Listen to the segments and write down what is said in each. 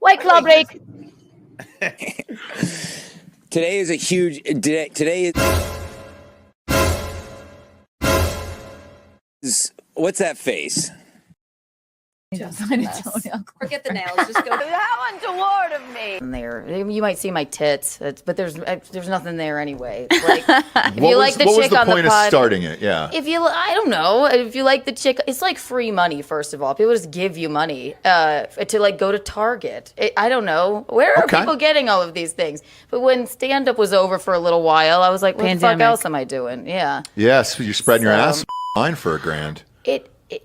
White Claw break. Today is a huge day. Today is what's that face? Forget the nails. Just go. How untoward of me. There, you might see my tits, but there's nothing there anyway. Like, if you like the chick on the pod, what was the point of starting it? Yeah. If you, I don't know. If you like the chick, it's like free money. First of all, people just give you money to like go to Target. I don't know where are people getting all of these things. But when stand up was over for a little while, I was like, what the fuck else am I doing? Yeah. Yes, you're spreading your ass line for $1,000.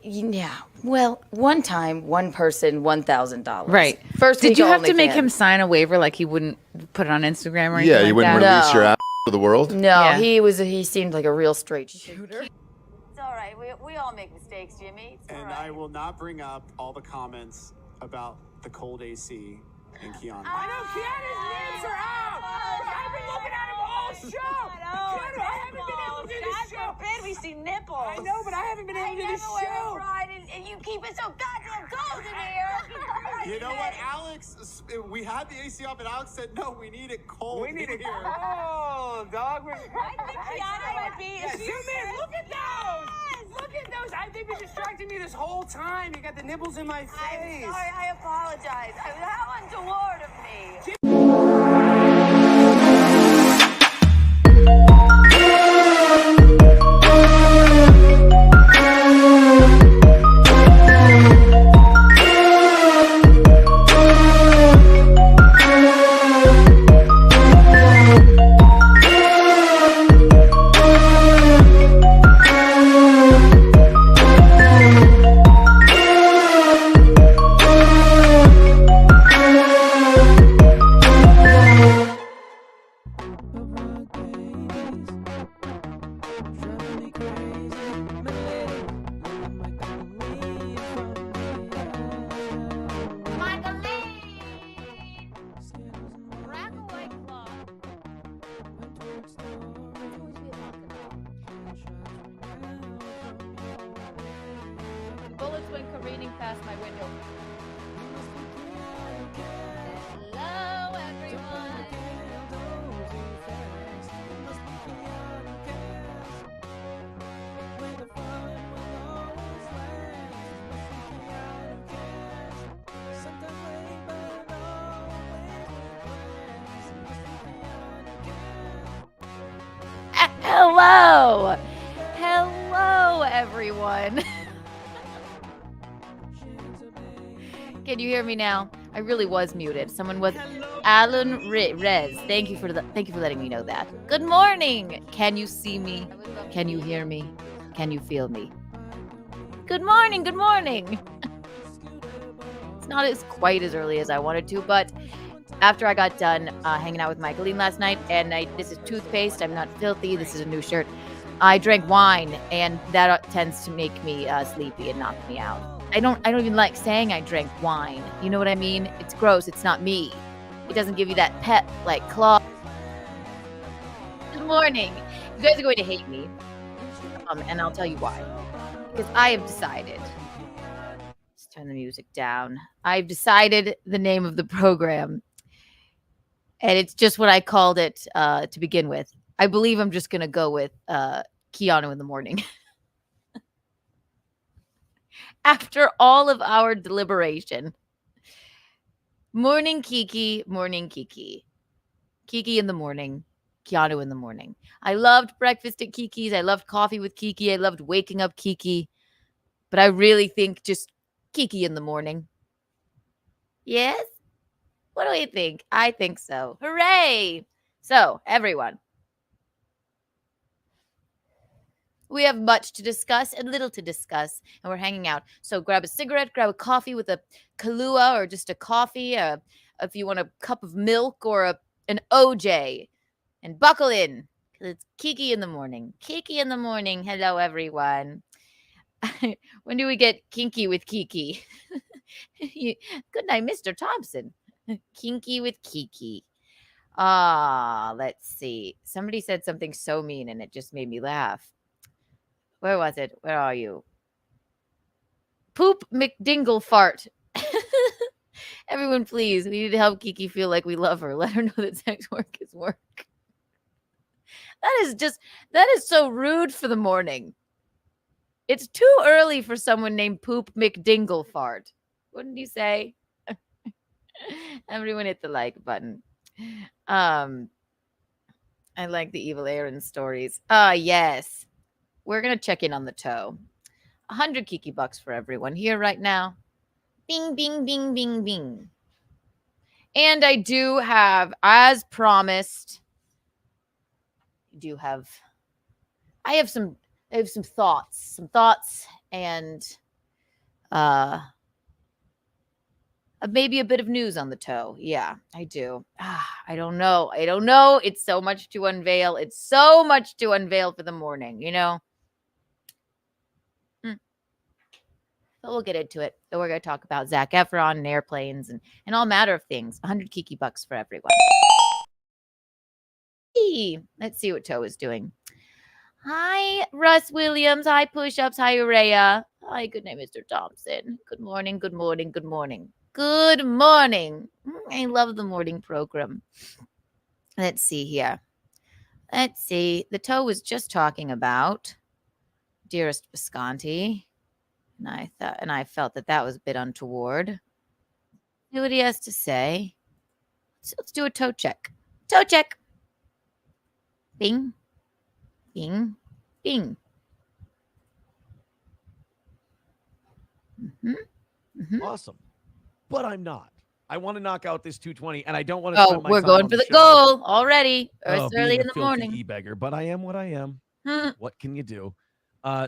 Yeah. Well, one time, one person, $1,000. Right. First, did you have to make him sign a waiver like he wouldn't put it on Instagram or anything? Yeah, you wouldn't release your ass to the world. No, he seemed like a real straight shooter. It's all right. We all make mistakes, Jimmy. I will not bring up all the comments about the cold AC and Keanu. I know Keanu's names are out. I've been looking at him all show. Keanu, I haven't been able to do this show. God forbid we see nipples. I know, but I haven't been able to do this show. And you keep it so goddamn cold in here. You know what, Alex? We had the AC up, and Alex said, "No, we need it cold." We need it cold, dog. I think Keanu might be. Yeah, zoom in. Look at those. Look at those. I think you're distracting me this whole time. You got the nipples in my face. I'm sorry. I apologize. How untoward of me. Bullets went careening past my window. Hello, everyone. Hello. Hello, everyone. Can you hear me now? I really was muted. Someone was Alan Rez. Thank you for letting me know that. Good morning. Can you see me? Can you hear me? Can you feel me? Good morning. Good morning. It's not as quite as early as I wanted to, but after I got done hanging out with Michaeline last night, and this is toothpaste. I'm not filthy. This is a new shirt. I drank wine, and that tends to make me sleepy and knock me out. I don't even like saying I drank wine. You know what I mean? It's gross. It's not me. It doesn't give you that pep like claw. Good morning. You guys are going to hate me. And I'll tell you why. Because I have decided. Let's turn the music down. I've decided the name of the program. And it's just what I called it to begin with. I believe I'm just going to go with Keanu in the Morning. After all of our deliberation. Morning Kiki, morning Kiki. Kiki in the morning, Keanu in the morning. I loved breakfast at Kiki's. I loved coffee with Kiki. I loved waking up Kiki. But I really think just Kiki in the morning. Yes? What do you think? I think so. Hooray! So, everyone. We have much to discuss and little to discuss, and we're hanging out. So grab a cigarette, grab a coffee with a Kahlua or just a coffee, if you want a cup of milk or an OJ, and buckle in, because it's Kiki in the morning. Kiki in the morning. Hello, everyone. When do we get kinky with Kiki? Good night, Mr. Thompson. Kinky with Kiki. Let's see. Somebody said something so mean, and it just made me laugh. Where was it? Where are you? Poop McDingle fart. Everyone, please. We need to help Kiki feel like we love her. Let her know that sex work is work. That is so rude for the morning. It's too early for someone named Poop McDinglefart. Wouldn't you say? Everyone hit the like button. I like the evil Aaron stories. Yes. We're going to check in on the toe. 100 Kiki bucks for everyone here right now. Bing, bing, bing, bing, bing. And I do have, as promised, I have some thoughts, and maybe a bit of news on the toe. Yeah, I do. I don't know. It's so much to unveil. For the morning, you know? But we'll get into it. So we're going to talk about Zac Efron and airplanes and all matter of things. 100 Kiki bucks for everyone. Let's see what Toe is doing. Hi, Russ Williams. Hi, Push-Ups. Hi, Urea. Hi, good night, Mr. Thompson. Good morning. Good morning. Good morning. Good morning. I love the morning program. Let's see here. Let's see. The Toe was just talking about Dearest Visconti. And I felt that was a bit untoward. See what he has to say. So let's do a toe check. Toe check. Bing. Bing. Bing. Awesome. But I'm not. I want to knock out this 220, and I don't want to spend my we're time going on for the show. goal already. Oh, It's early being in a the filthy morning. e-beggar, but I am what I am. What can you do?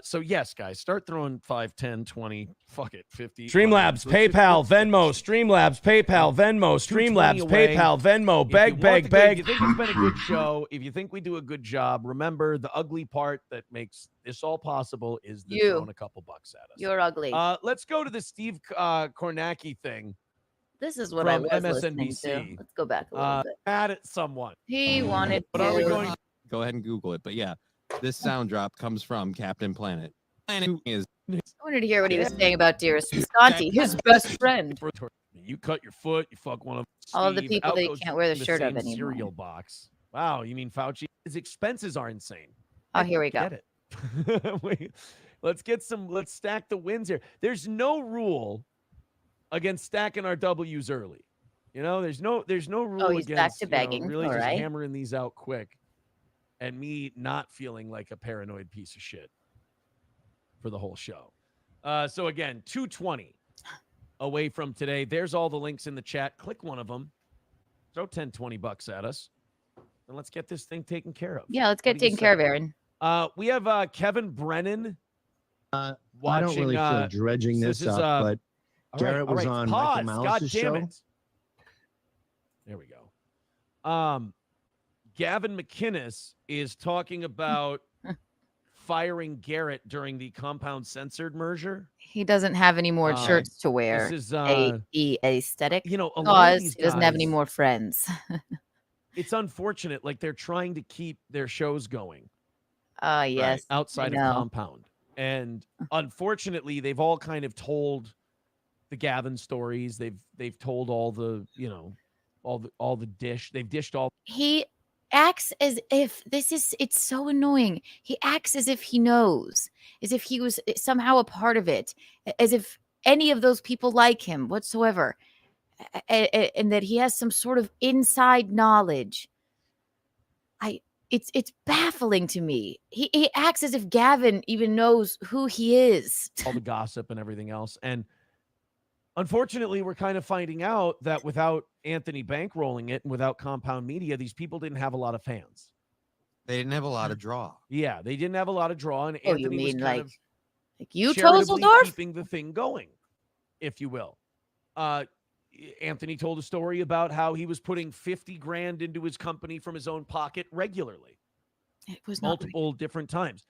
So yes, guys, start throwing 5, 10, 20, fuck it, 50. Streamlabs, PayPal, Venmo, Streamlabs, PayPal, Venmo, Streamlabs, PayPal, Venmo, beg. If you think it's been a good show, if you think we do a good job, remember the ugly part that makes this all possible is the throwing a couple bucks at us. You're ugly. Let's go to the Steve Kornacki thing. This is what I was listening MSNBC. to. Let's go back a little bit. Mad at someone. He wanted But are we going? Go ahead and Google it. But yeah, this sound drop comes from Captain Planet. Planet is. I wanted to hear what he was saying about Dearest Visconti, his best friend. You cut your foot. You fuck one of all of the Steve, people out that you goes can't wear the the shirt of same anymore. cereal box. Wow, you mean Fauci? His expenses are insane. Oh, here we go. Get it. Let's stack the wins here. There's no rule against stacking our W's early. You know, there's no rule he's against back to begging. really all just right. hammering these out quick and me not feeling like a paranoid piece of shit for the whole show. So again, 220 away from today. There's all the links in the chat. Click one of them. Throw 10, 20 bucks at us. And let's get this thing taken care of. Yeah, let's get taken care of, Aaron. We have Kevin Brennan. I don't really feel dredging this up, but Garrett was on Michael Malice's show. There we go. Gavin McInnes is talking about firing Garrett during the Compound Censored merger. He doesn't have any more shirts to wear. This is aesthetic. You know, a lot of these he doesn't have any guys, more friends. It's unfortunate. Like they're trying to keep their shows going. Yes. Outside of Compound. And unfortunately, they've all kind of told the Gavin stories. They've told all the, all the dish. They've dished all. He acts as if it's so annoying. He acts as if he knows, as if he was somehow a part of it, as if any of those people like him whatsoever, and that he has some sort of inside knowledge. It's baffling to me. He acts as if Gavin even knows who he is. All the gossip and everything else. And unfortunately, we're kind of finding out that without Anthony bankrolling it and without Compound Media, these people didn't have a lot of fans. They didn't have a lot of draw. Yeah, they didn't have a lot of draw. And Oh, Anthony you mean was kind of like you, charitably Tozeldorf? keeping the thing going, if you will. Anthony told a story about how he was putting 50 grand into his company from his own pocket regularly. It was multiple different times.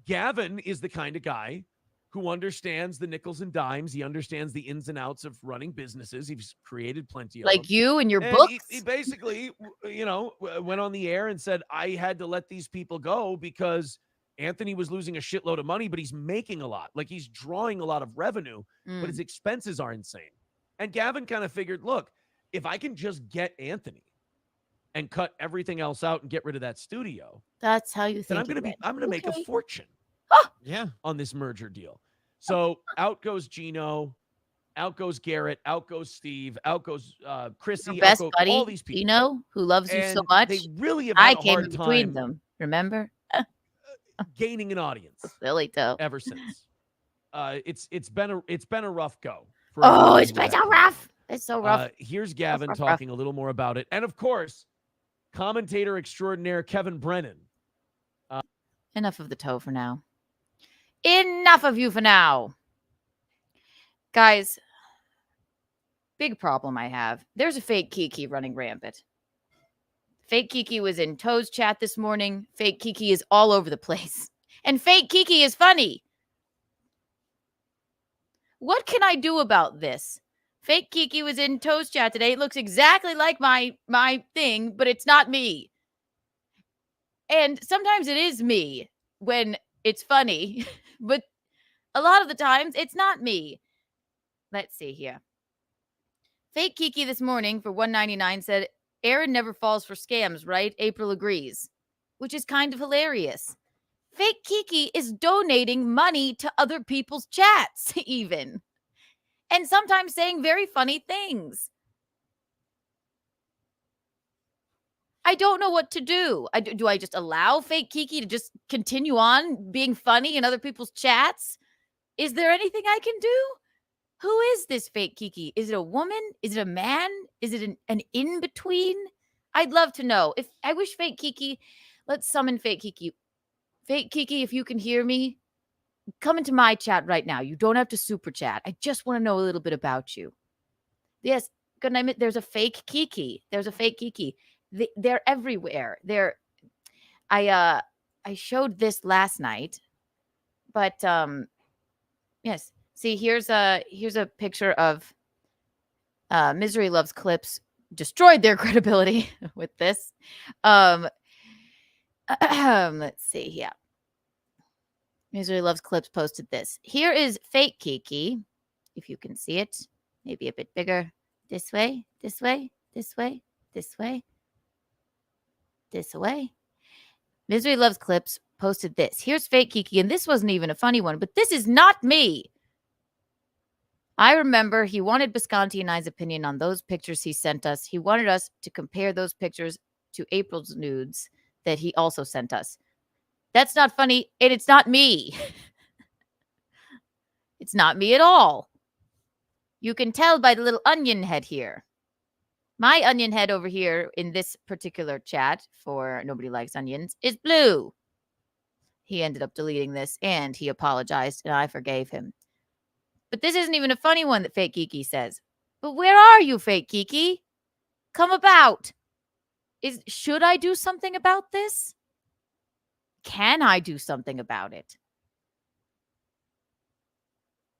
Gavin is the kind of guy who understands the nickels and dimes. He understands the ins and outs of running businesses. He's created plenty of like them. you and your And books. He basically, went on the air and said, I had to let these people go because Anthony was losing a shitload of money, but he's making a lot. Like he's drawing a lot of revenue, but his expenses are insane. And Gavin kind of figured, look, if I can just get Anthony and cut everything else out and get rid of that studio, that's how you think. Then I'm gonna make a fortune. Yeah, on this merger deal. So out goes Geno, out goes Garrett, out goes Steve, out goes Chrissy, Your best out goes buddy, all these people. Geno, who loves you so And much. They really have I had a came hard in between time them. Remember? gaining an audience Silly though. ever since. It's been a rough go. For Oh, everyone it's been with so that deal. rough. It's so rough. Here's Gavin rough. talking a little more about it, and of course, commentator extraordinaire Kevin Brennan. Enough of the toe for now. Enough of you for now. Guys, big problem I have. There's a fake Kiki running rampant. Fake Kiki was in Toe's chat this morning. Fake Kiki is all over the place. And fake Kiki is funny. What can I do about this? Fake Kiki was in Toe's chat today. It looks exactly like my thing, but it's not me. And sometimes it is me when it's funny, but a lot of the times it's not me. Let's see here. Fake Kiki this morning for $1.99 said, Aaron never falls for scams, right? April agrees, which is kind of hilarious. Fake Kiki is donating money to other people's chats, even. And sometimes saying very funny things. I don't know what to do. Do I just allow fake Kiki to just continue on being funny in other people's chats? Is there anything I can do? Who is this fake Kiki? Is it a woman? Is it a man? Is it an in-between? I'd love to know. If I wish fake Kiki, let's summon fake Kiki. Fake Kiki, if you can hear me, come into my chat right now. You don't have to super chat. I just want to know a little bit about you. Yes, good night. There's a fake Kiki. There's a fake Kiki. They're everywhere. I showed this last night, but yes. See, here's a picture of Misery Loves Clips destroyed their credibility with this. Let's see. Yeah. Misery Loves Clips posted this. Here is fake Kiki. If you can see it, maybe a bit bigger. This way, this way, this way, this way, this way. Misery Loves Clips posted this. Here's fake Kiki. And this wasn't even a funny one, but this is not me. I remember he wanted Bisconti and I's opinion on those pictures he sent us. He wanted us to compare those pictures to April's nudes that he also sent us. That's not funny, and it's not me. It's not me at all. You can tell by the little onion head here. My onion head over here in this particular chat for Nobody Likes Onions is blue. He ended up deleting this, and he apologized, and I forgave him. But this isn't even a funny one that fake Kiki says. But where are you, fake Kiki? Come about. Should I do something about this? Can I do something about it?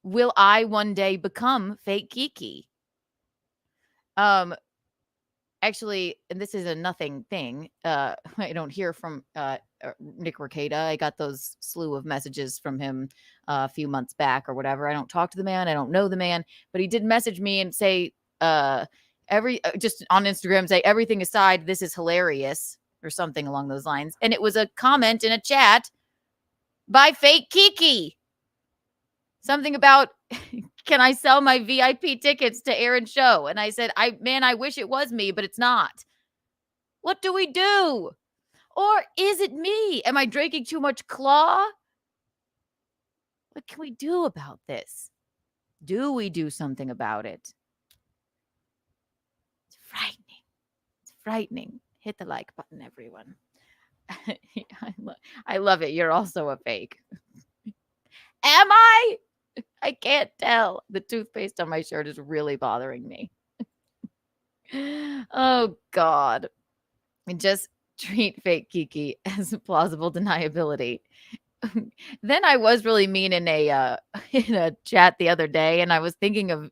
Will I one day become fake Kiki? Actually, and this is a nothing thing. I don't hear from Nick Rekieta. I got those slew of messages from him a few months back or whatever. I don't talk to the man. I don't know the man, but he did message me and say, just on Instagram, say everything aside, this is hilarious or something along those lines. And it was a comment in a chat by fake Kiki. Something about, can I sell my VIP tickets to Aaron's show? And I said, I wish it was me, but it's not. What do we do? Or is it me? Am I drinking too much Claw? What can we do about this? Do we do something about it? It's frightening. It's frightening. Hit the like button, everyone. I love it. You're also a fake. Am I? I can't tell. The toothpaste on my shirt is really bothering me. Oh, God. And just treat fake Kiki as plausible deniability. Then I was really mean in a chat the other day, and I was thinking of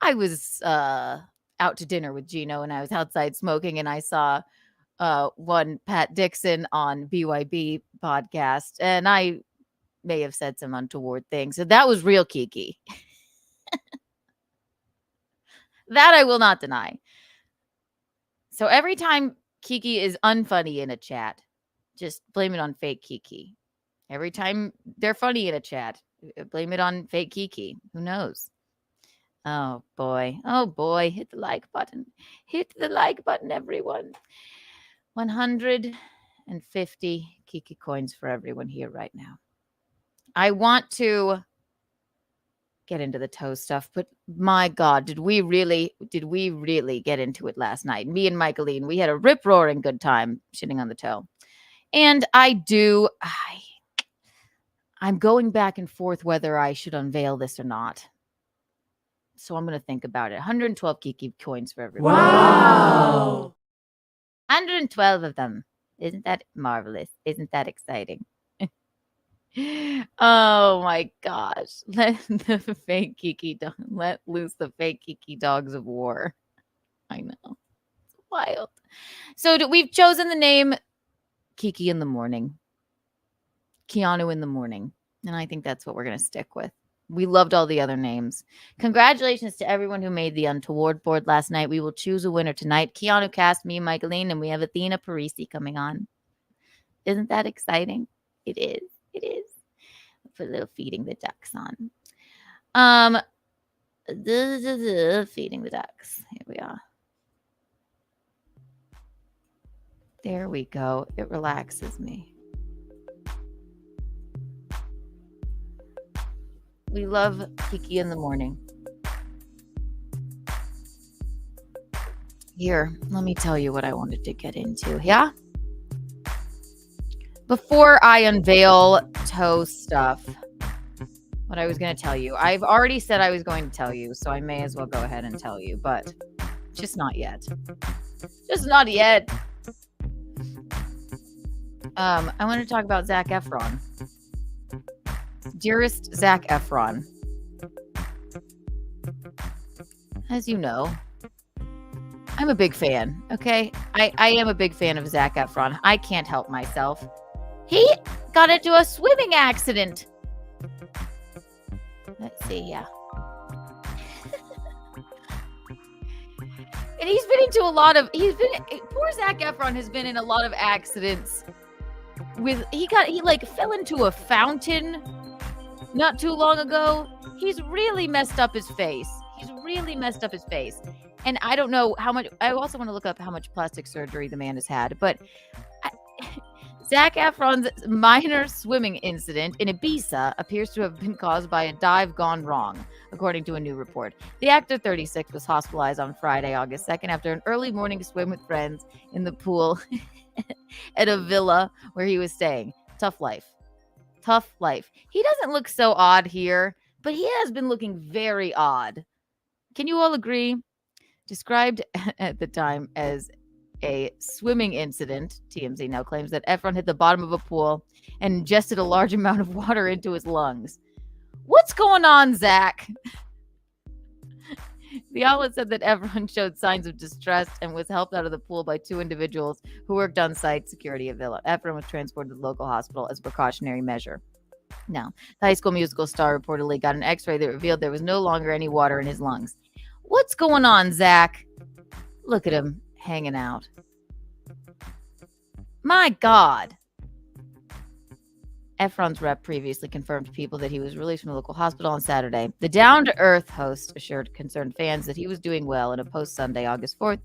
I was out to dinner with Geno, and I was outside smoking, and I saw one Pat Dixon on BYB podcast, and I may have said some untoward things. So that was real Kiki. That I will not deny. So every time Kiki is unfunny in a chat, just blame it on fake Kiki. Every time they're funny in a chat, blame it on fake Kiki. Who knows? Oh boy. Oh boy. Hit the like button. Hit the like button, everyone. 150 Kiki coins for everyone here right now. I want to get into the toe stuff, but my God, did we really get into it last night? Me and Michaeline, we had a rip-roaring good time shitting on the toe. And I'm going back and forth whether I should unveil this or not. So I'm going to think about it. 112 Kiki coins for everyone. Wow. 112 of them. Isn't that marvelous? Isn't that exciting? Oh my gosh. Let loose the fake Kiki dogs of war. I know. It's wild. So we've chosen the name Kiki in the Morning. Keanu in the Morning. And I think that's what we're going to stick with. We loved all the other names. Congratulations to everyone who made the untoward board last night. We will choose a winner tonight. KeanuCast, me, Michaeline, and we have Athena Parisi coming on. Isn't that exciting? It is. It is. Put a little feeding the ducks on. Feeding the ducks. Here we are. There we go. It relaxes me. We love Kiki in the Morning. Here, let me tell you what I wanted to get into. Yeah? Before I unveil toe stuff, what I was going to tell you. I've already said I was going to tell you, so I may as well go ahead and tell you, but just not yet. Just not yet. I want to talk about Zac Efron. Dearest Zac Efron, as you know, I'm a big fan, okay? I am a big fan of Zac Efron. I can't help myself. He got into a swimming accident. Let's see, yeah. And he's been into a lot of, poor Zac Efron has been in a lot of accidents he fell into a fountain not too long ago. He's really messed up his face. And I don't know how much, I also want to look up how much plastic surgery the man has had, but Zac Efron's minor swimming incident in Ibiza appears to have been caused by a dive gone wrong, according to a new report. The actor, 36, was hospitalized on Friday, August 2nd, after an early morning swim with friends in the pool at a villa where he was staying. Tough life. He doesn't look so odd here, but he has been looking very odd. Can you all agree? Described at the time as a swimming incident, TMZ now claims that Efron hit the bottom of a pool and ingested a large amount of water into his lungs. What's going on, Zac? The outlet said that Efron showed signs of distress and was helped out of the pool by two individuals who worked on site security at Villa. Efron was transported to the local hospital as a precautionary measure. Now, the High School Musical star reportedly got an x-ray that revealed there was no longer any water in his lungs. What's going on, Zac? Look at him hanging out. My God. Efron's rep previously confirmed to People that he was released from the local hospital on Saturday. The down-to-earth host assured concerned fans that he was doing well in a post Sunday, August 4th,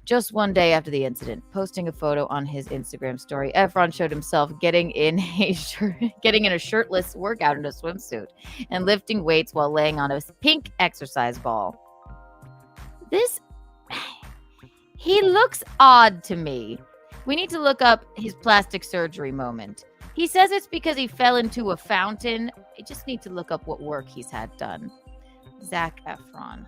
just one day after the incident. Posting a photo on his Instagram story, Efron showed himself getting in a shirtless workout in a swimsuit and lifting weights while laying on a pink exercise ball. He looks odd to me. We need to look up his plastic surgery moment. He says it's because he fell into a fountain. I just need to look up what work he's had done. Zac Efron.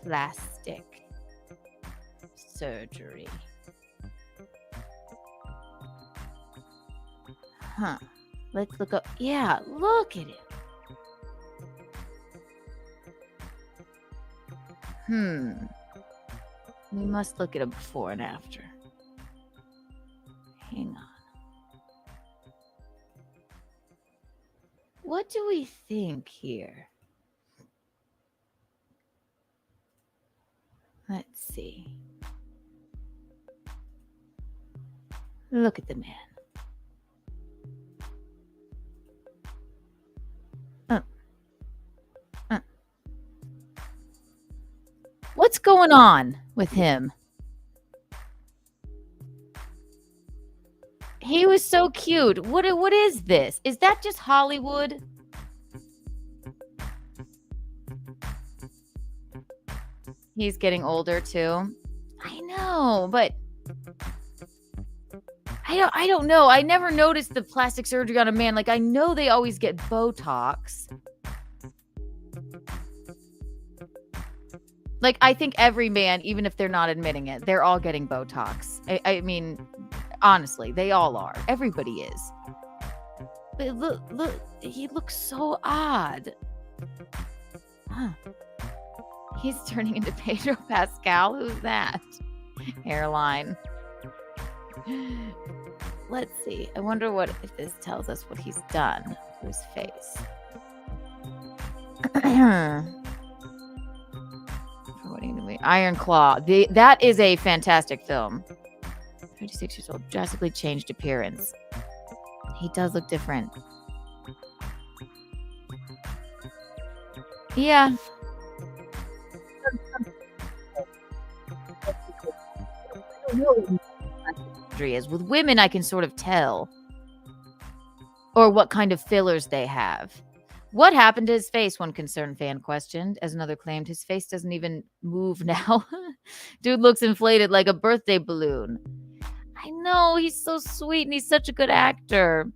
Plastic surgery. Huh. Let's look up. Yeah, look at him. We must look at a before and after. Hang on. do we think here? Let's see. Look at the man. What's going on with him? He was so cute. What is this? Is that just Hollywood? He's getting older too. I know, but I don't know. I never noticed the plastic surgery on a man. Like, I know they always get Botox. Like, I think every man, even if they're not admitting it, they're all getting Botox. I mean, honestly, they all are. Everybody is. But look, he looks so odd. Huh. He's turning into Pedro Pascal. Who's that? Hairline. Let's see. I wonder if this tells us what he's done to his face. Iron Claw. That is a fantastic film. 36 years old. Drastically changed appearance. He does look different. Yeah. Is with women, I can sort of tell, or what kind of fillers they have. What happened to his face? One concerned fan questioned, as another claimed his face doesn't even move now. Dude looks inflated like a birthday balloon. I know, he's so sweet and he's such a good actor.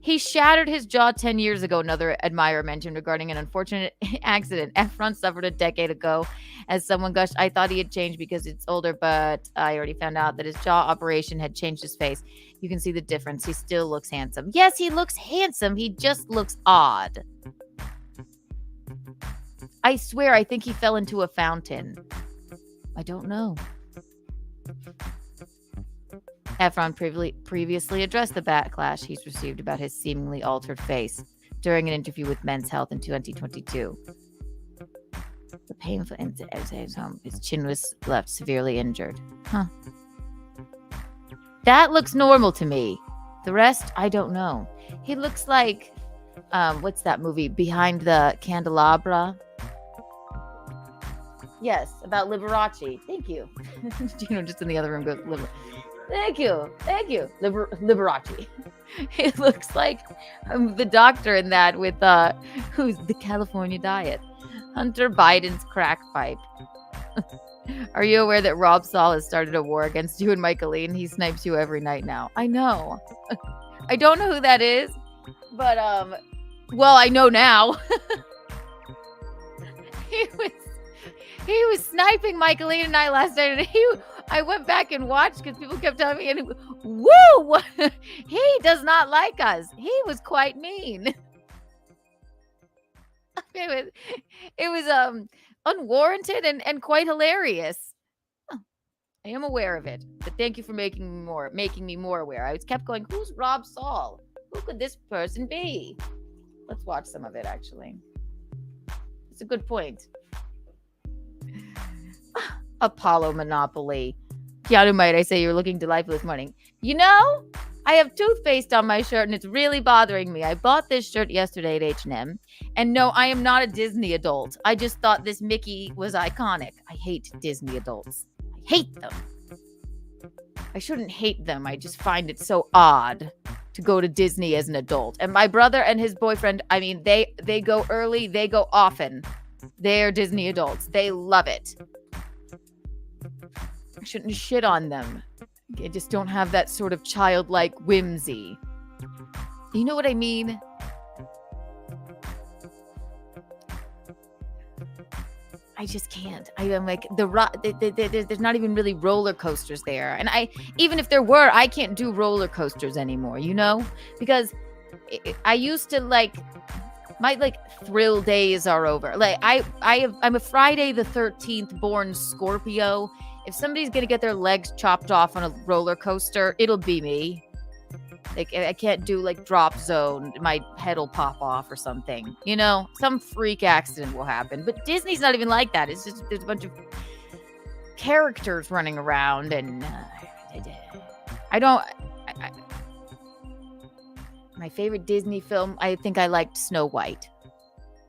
He shattered his jaw 10 years ago, another admirer mentioned regarding an unfortunate accident Efron suffered a decade ago. As someone gushed, I thought he had changed because it's older, but I already found out that his jaw operation had changed his face. You can see the difference. He still looks handsome. Yes, he looks handsome. He just looks odd. I swear, I think he fell into a fountain. I don't know. Efron previously addressed the backlash he's received about his seemingly altered face during an interview with Men's Health in 2022. The painful incident at his home, his chin was left severely injured. Huh. That looks normal to me. The rest, I don't know. He looks like, what's that movie? Behind the Candelabra? Yes, about Liberace. Thank you. Geno just in the other room goes, Thank you. Liberace. It looks like the doctor in that with who's the California diet. Hunter Biden's crack pipe. Are you aware that Rob Saul has started a war against you and Michaeline? He snipes you every night now. I know. I don't know who that is, but well, I know now. He was sniping Michaeline and I last night, and I went back and watched because people kept telling me, and woo, he does not like us. He was quite mean. It was unwarranted and quite hilarious. Oh, I am aware of it, but thank you for making me more aware. I kept going, who's Rob Saul? Who could this person be? Let's watch some of it, actually. It's a good point. Apollo Monopoly. Keanu, might I say you're looking delightful this morning. You know, I have toothpaste on my shirt and it's really bothering me. I bought this shirt yesterday at H&M. And no, I am not a Disney adult. I just thought this Mickey was iconic. I hate Disney adults. I hate them. I shouldn't hate them. I just find it so odd to go to Disney as an adult. And my brother and his boyfriend, I mean, they go early, they go often. They're Disney adults. They love it. I shouldn't shit on them. I just don't have that sort of childlike whimsy. You know what I mean? I just can't. I'm like, there's not even really roller coasters there. And even if there were, I can't do roller coasters anymore, you know? Because I used to my thrill days are over. Like I'm a Friday the 13th born Scorpio. If somebody's gonna get their legs chopped off on a roller coaster, it'll be me. Like I can't do like drop zone. My head will pop off or something. You know, some freak accident will happen. But Disney's not even like that. It's just there's a bunch of characters running around, and I don't. My favorite Disney film, I think I liked Snow White.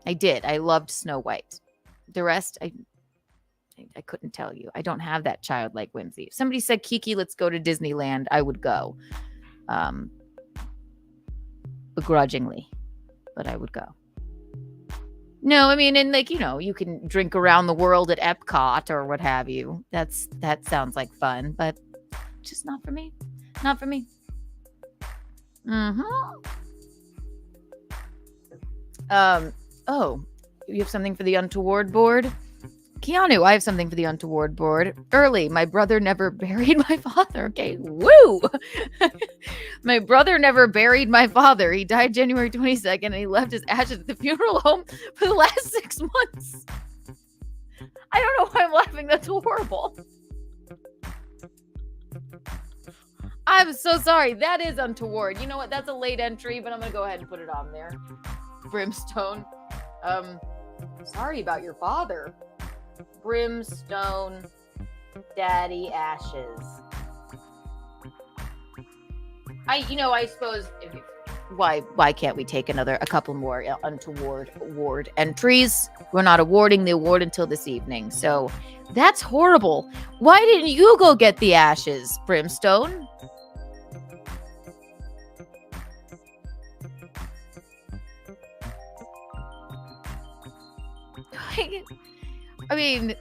I did. I loved Snow White. The rest, I couldn't tell you. I don't have that childlike whimsy. If somebody said, Kiki, let's go to Disneyland, I would go. Begrudgingly, but I would go. No, I mean, and like, you know, you can drink around the world at Epcot or what have you. That sounds like fun, but just not for me. Not for me. Oh, you have something for the untoward board? Keanu, I have something for the untoward board. Early, my brother never buried my father. Okay, woo! My brother never buried my father. He died January 22nd, and he left his ashes at the funeral home for the last 6 months. I don't know why I'm laughing. That's horrible. I'm so sorry. That is untoward. You know what? That's a late entry, but I'm going to go ahead and put it on there. Brimstone. Sorry about your father. Brimstone, daddy ashes. I suppose why can't we take a couple more untoward award entries? We're not awarding the award until this evening, so that's horrible. Why didn't you go get the ashes, Brimstone? I mean,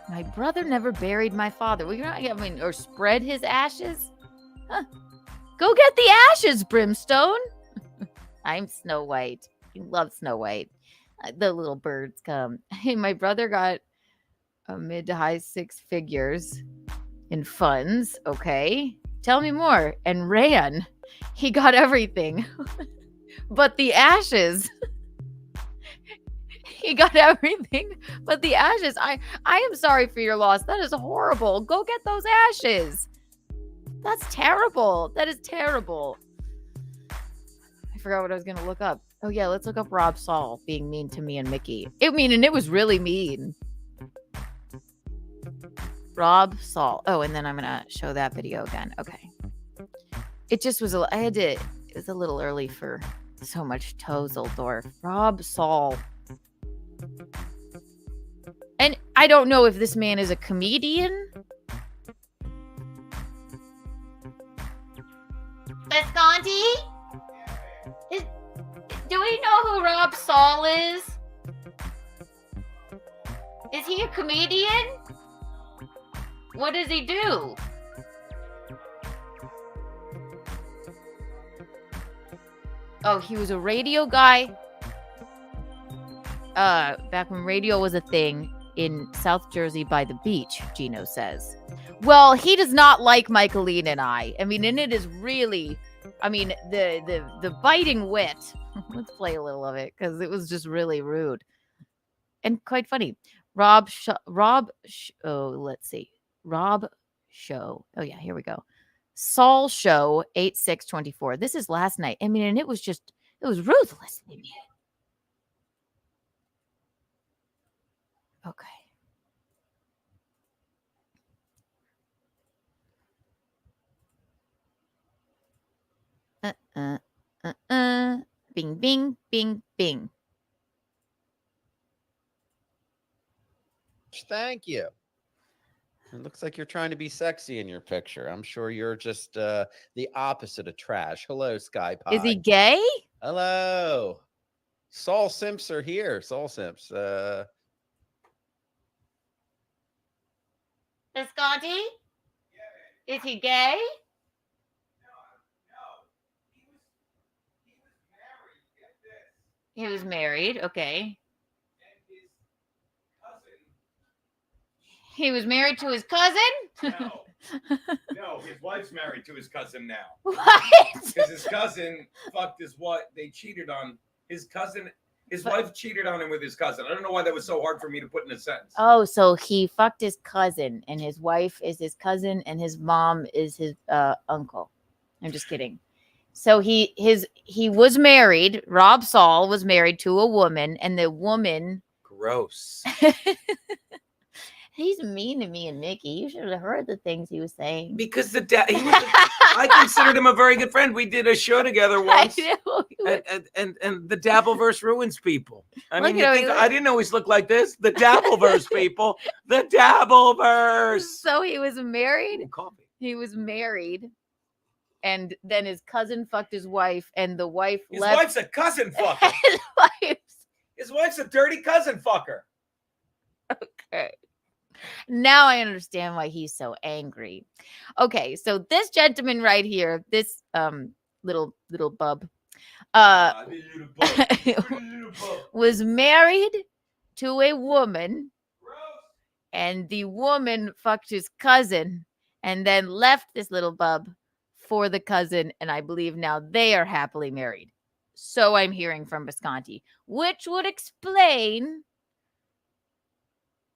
my brother never buried my father. Well, or spread his ashes? Huh. Go get the ashes, Brimstone. I'm Snow White. You love Snow White. The little birds come. Hey, my brother got a mid to high 6 figures in funds. Okay. Tell me more. And ran. He got everything. But the ashes. He got everything but the ashes. I am sorry for your loss. That is horrible. Go get those ashes. That's terrible. That is terrible. I forgot what I was going to look up. Oh, yeah. Let's look up Rob Saul being mean to me and Mickey. And it was really mean. Rob Saul. Oh, and then I'm going to show that video again. Okay. It just was it was a little early for so much Tozeldorf. Rob Saul. And I don't know if this man is a comedian. Visconti? Do we know who Rob Saul is? Is he a comedian? What does he do? Oh, he was a radio guy. Back when radio was a thing in South Jersey by the beach, Geno says. Well, he does not like Michaeline and I. I mean, and it is really, the biting wit. Let's play a little of it because it was just really rude and quite funny. Rob Show. Oh yeah, here we go. Saul Show 8/6/24. This is last night. I mean, and it was ruthless. Okay. Bing, bing, bing, bing. Thank you. It looks like you're trying to be sexy in your picture. I'm sure you're just the opposite of trash. Hello, Sky Pie. Is he gay? Hello. Saul Simps are here. Saul Simps. Visconti? Is he gay? He was married. Okay. He was married to his cousin? No, his wife's married to his cousin now. What? Because his cousin fucked his wife. They cheated on his cousin. His wife cheated on him with his cousin. I don't know why that was so hard for me to put in a sentence. Oh, so he fucked his cousin, and his wife is his cousin, and his mom is his uncle. I'm just kidding. So he was married. Rob Saul was married to a woman, and the woman. Gross. He's mean to me and Nikki. You should have heard the things he was saying. Because I considered him a very good friend. We did a show together once. And the Dabbleverse ruins people. I mean, I didn't always look like this. The Dabbleverse people. The Dabbleverse. So he was married. He was married. And then his cousin fucked his wife, and the wife left. His wife's a cousin fucker. His wife's a dirty cousin fucker. Okay. Now I understand why he's so angry. Okay, so this gentleman right here, this little bub, was married to a woman, and the woman fucked his cousin, and then left this little bub for the cousin, and I believe now they are happily married. So I'm hearing from Visconti, which would explain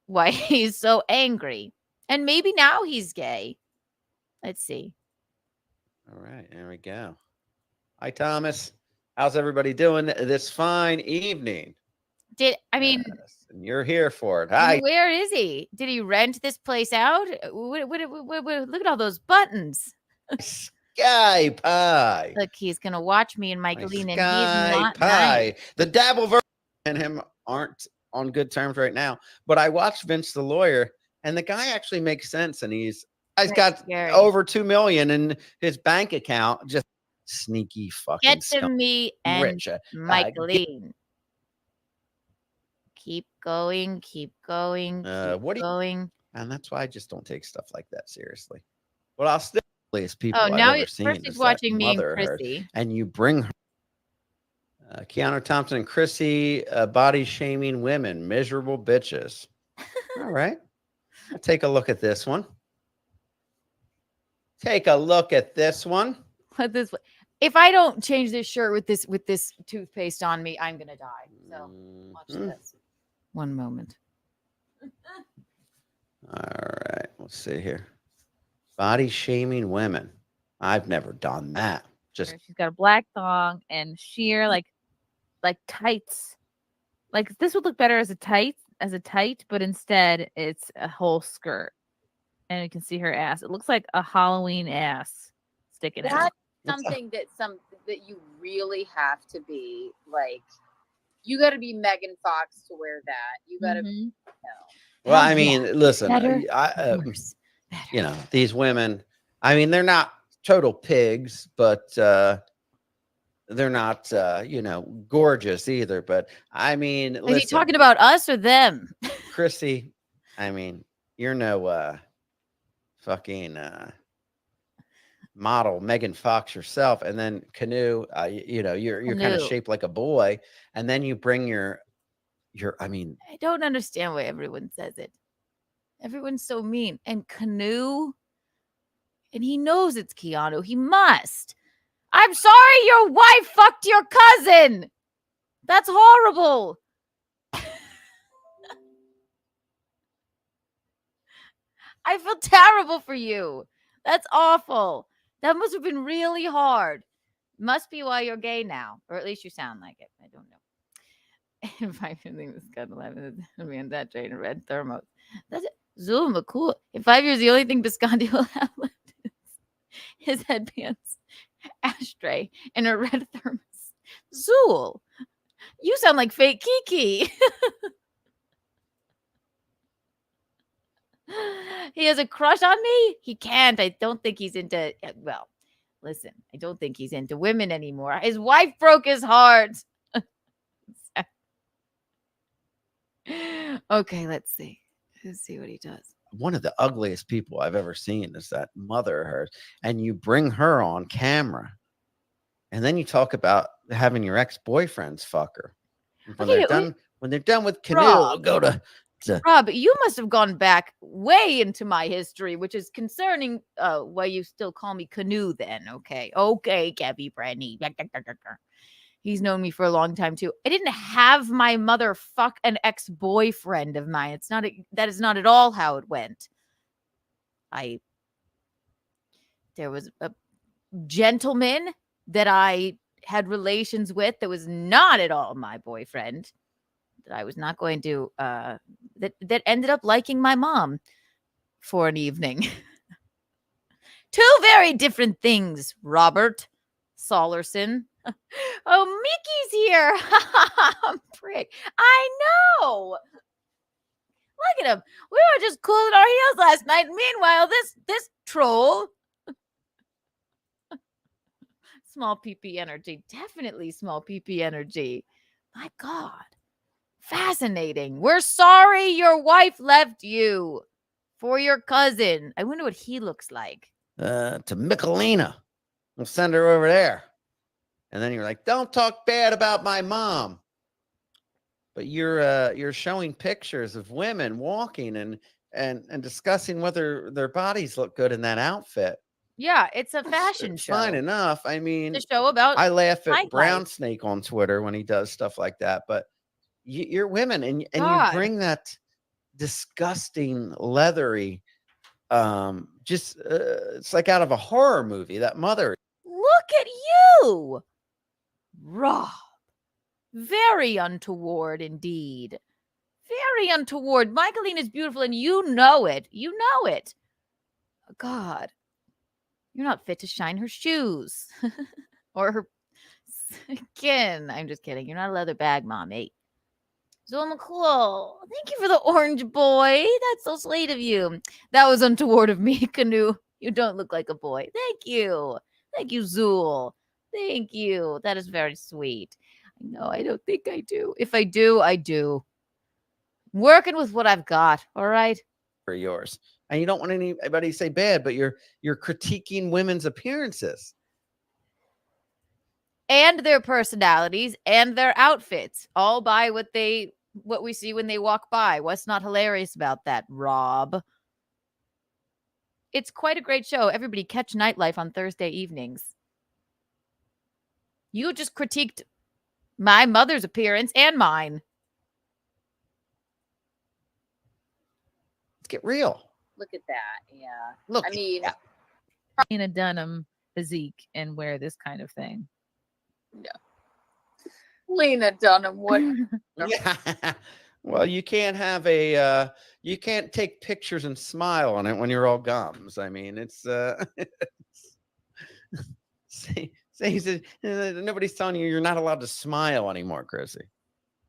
why he's so angry. And maybe now he's gay. Let's see. All right, there we go. Hi, Thomas. How's everybody doing this fine evening? And you're here for it. Hi. Where is he? Did he rent this place out? Look at all those buttons. Sky Pie. Look, he's gonna watch me and Michaeline, and he's Sky not Pie. nice. The Dabbleverse and him aren't on good terms right now. But I watched Vince the Lawyer, and the guy actually makes sense. And he's got over 2 million in his bank account. Just sneaky fucking. Get to me and Michaeline. Keep going. Keep going. Keep going. And that's why I just don't take stuff like that seriously. Well, I'll still. People Oh, now I've ever he's watching me and Chrissy. And you bring her. Keanu Thompson and Chrissy, body shaming women, miserable bitches. All right. I'll take a look at this one. Take a look at this one. If I don't change this shirt with this toothpaste on me, I'm gonna die. So watch this. One moment. All right. Let's see here. Body shaming women. I've never done that. Just she's got a black thong and sheer like tights. Like this would look better as a tight, but instead it's a whole skirt. And you can see her ass. It looks like a Halloween ass sticking out. That's something that you really have to be like. You got to be Megan Fox to wear that. You got to. No. Well, I mean, listen. Better, you know, these women, I mean, they're not total pigs, but they're not, gorgeous either. But I mean, is he talking about us or them? Chrissy, I mean, you're no fucking model Megan Fox yourself. And then Keanu, you're kind of shaped like a boy. And then you bring your, I mean. I don't understand why everyone says it. Everyone's so mean. And Keanu, and he knows it's Keanu. He must. I'm sorry your wife fucked your cousin. That's horrible. I feel terrible for you. That's awful. That must have been really hard. Must be why you're gay now. Or at least you sound like it. I don't know. If I think this got 11, man, that train a red thermos. That's it. Zoom, cool. In 5 years, the only thing Visconti will have left is his headbands, ashtray, and a red thermos. Zool, you sound like fake Kiki. He has a crush on me? He can't. I don't think he's into, well, listen, I don't think he's into women anymore. His wife broke his heart. Okay, let's see. Let's see what he does. One of the ugliest people I've ever seen is that mother of hers. And you bring her on camera. And then you talk about having your ex-boyfriends fuck her. When they're done with Keanu, Rob, go to Rob, you must have gone back way into my history, which is concerning why you still call me Keanu then. Okay, Gabby Brandy. He's known me for a long time too. I didn't have my mother fuck an ex-boyfriend of mine. That is not at all how it went. There was a gentleman that I had relations with that was not at all my boyfriend, that I was not going to that ended up liking my mom for an evening. Two very different things, Robert Saulerson. Oh, Mickey's here. Prick. I know. Look at him. We were just cooling our heels last night. Meanwhile, this troll. Small PP energy. Definitely small PP energy. My God. Fascinating. We're sorry your wife left you for your cousin. I wonder what he looks like. To Michelina. We'll send her over there. And then you're like, don't talk bad about my mom. But you're showing pictures of women walking and discussing whether their bodies look good in that outfit. Yeah, it's a fashion show. Fine enough. I mean, the show about I laugh at Brown life. Snake on Twitter when he does stuff like that. But you're women, and you bring that disgusting, leathery, it's like out of a horror movie. That mother. Look at you, Rob. Very untoward indeed. Very untoward. Michaeline is beautiful, and you know it. You know it. God, you're not fit to shine her shoes or her skin. I'm just kidding. You're not a leather bag, mommy. Zoe McCool, thank you for the orange boy. That's so sweet of you. That was untoward of me, Canoe. You don't look like a boy. Thank you. Thank you, Zool. Thank you. That is very sweet. No, I don't think I do. If I do, I do. Working with what I've got. All right. For yours. And you don't want anybody to say bad, but you're critiquing women's appearances. And their personalities and their outfits. All by what we see when they walk by. What's not hilarious about that, Rob? It's quite a great show. Everybody catch Nightlife on Thursday evenings. You just critiqued my mother's appearance and mine. Let's get real. Look at that. Yeah. Look. I mean, Lena Dunham physique and wear this kind of thing. Yeah. Lena Dunham, what? Yeah. Well, you can't have you can't take pictures and smile on it when you're all gums. I mean, it's nobody's telling you you're not allowed to smile anymore, Chrissy.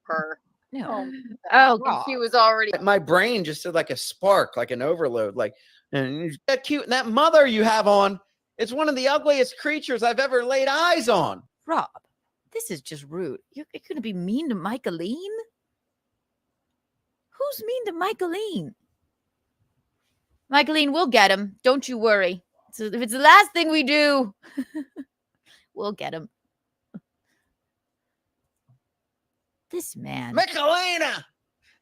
Her. No. Oh, she was already. My brain just said like a spark, like an overload. Like, and that cute. And that mother you have on, it's one of the ugliest creatures I've ever laid eyes on. Rob, this is just rude. You're going to be mean to Michaeline? Who's mean to Michaeline? Michaeline, we'll get him. Don't you worry. So if it's the last thing we do, we'll get him. This man. Michelina!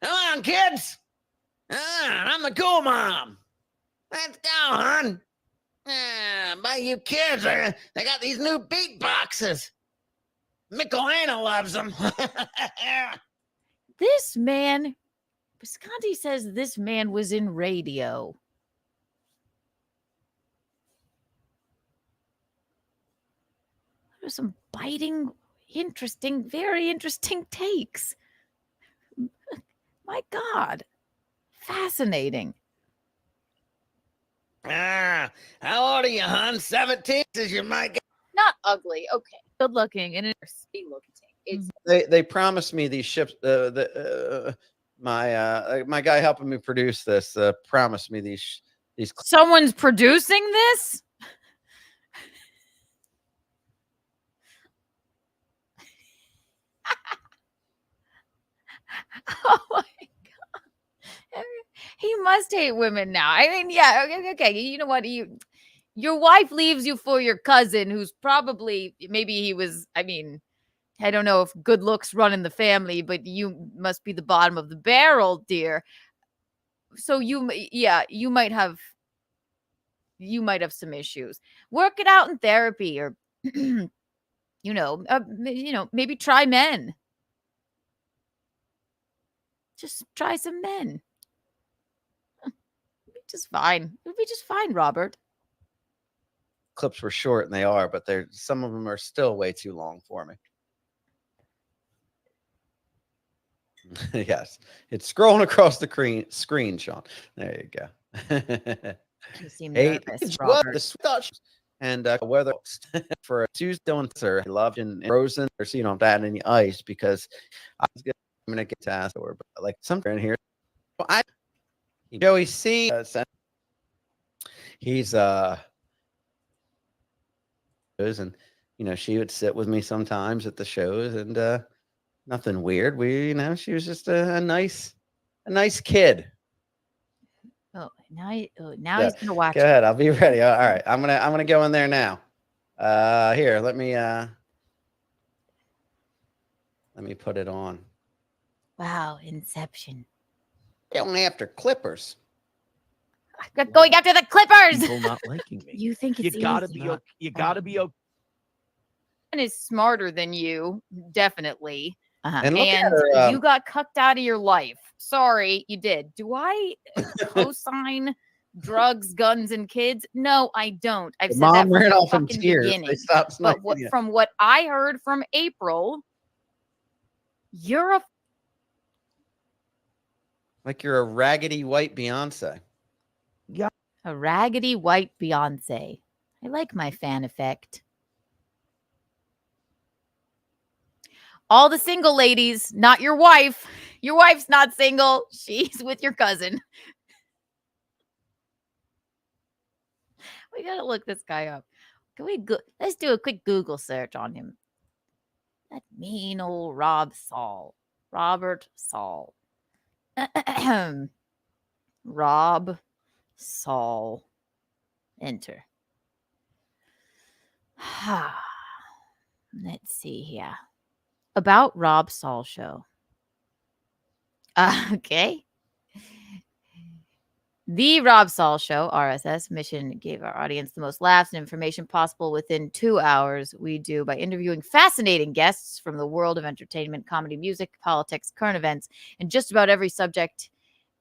Come on, kids! I'm the cool mom. Let's go, hon. By you kids, they got these new beat boxes. Michelina loves them. This man, Visconti says this man was in radio. There's some biting, interesting, very interesting takes. My God. Fascinating. How old are you, hon? 17 is your mic. Not ugly. Okay. Good looking and it's They promised me these ships. My guy helping me produce this promised me these. Someone's producing this? Oh my God. He must hate women now. I mean, yeah, okay. You know what? Your wife leaves you for your cousin who's probably, maybe he was, I mean, I don't know if good looks run in the family, but you must be the bottom of the barrel, dear. So you might have some issues. Work it out in therapy or maybe try men. Just try some men. Just fine. It would be just fine, Robert. Clips were short, and they are, but some of them are still way too long for me. Yes, it's scrolling across the screen, Sean. There you go. You seem nervous, Robert. And weather for a Tuesday on sir. I loved in frozen, or so you don't add any ice because I was gonna get to ask her, but like somewhere in here, Joey C. He's and she would sit with me sometimes at the shows, and nothing weird. She was just a nice kid. Oh, now he's gonna watch. Go ahead. I'll be ready. All right. I'm gonna go in there now. Here, let me put it on. Wow, Inception. Going after Clippers. Going after the Clippers. People not liking me. You think it's you gotta be okay. You gotta be okay. And is smarter than you, definitely. And you got cucked out of your life. Sorry, you did. Do I co-sign drugs, guns, and kids? No, I don't. I've said that from the fucking beginning. But from what I heard from April, you're a raggedy white Beyonce. Yeah, a raggedy white Beyonce. I like my fan effect. All the single ladies, not your wife. Your wife's not single. She's with your cousin. We got to look this guy up. Let's do a quick Google search on him. That mean old Rob Saul. Robert Saul. Rob Saul. Enter. Let's see here. About Rob Saul show. Okay. The Rob Saul Show, RSS, mission gave our audience the most laughs and information possible within 2 hours. We do by interviewing fascinating guests from the world of entertainment, comedy, music, politics, current events, and just about every subject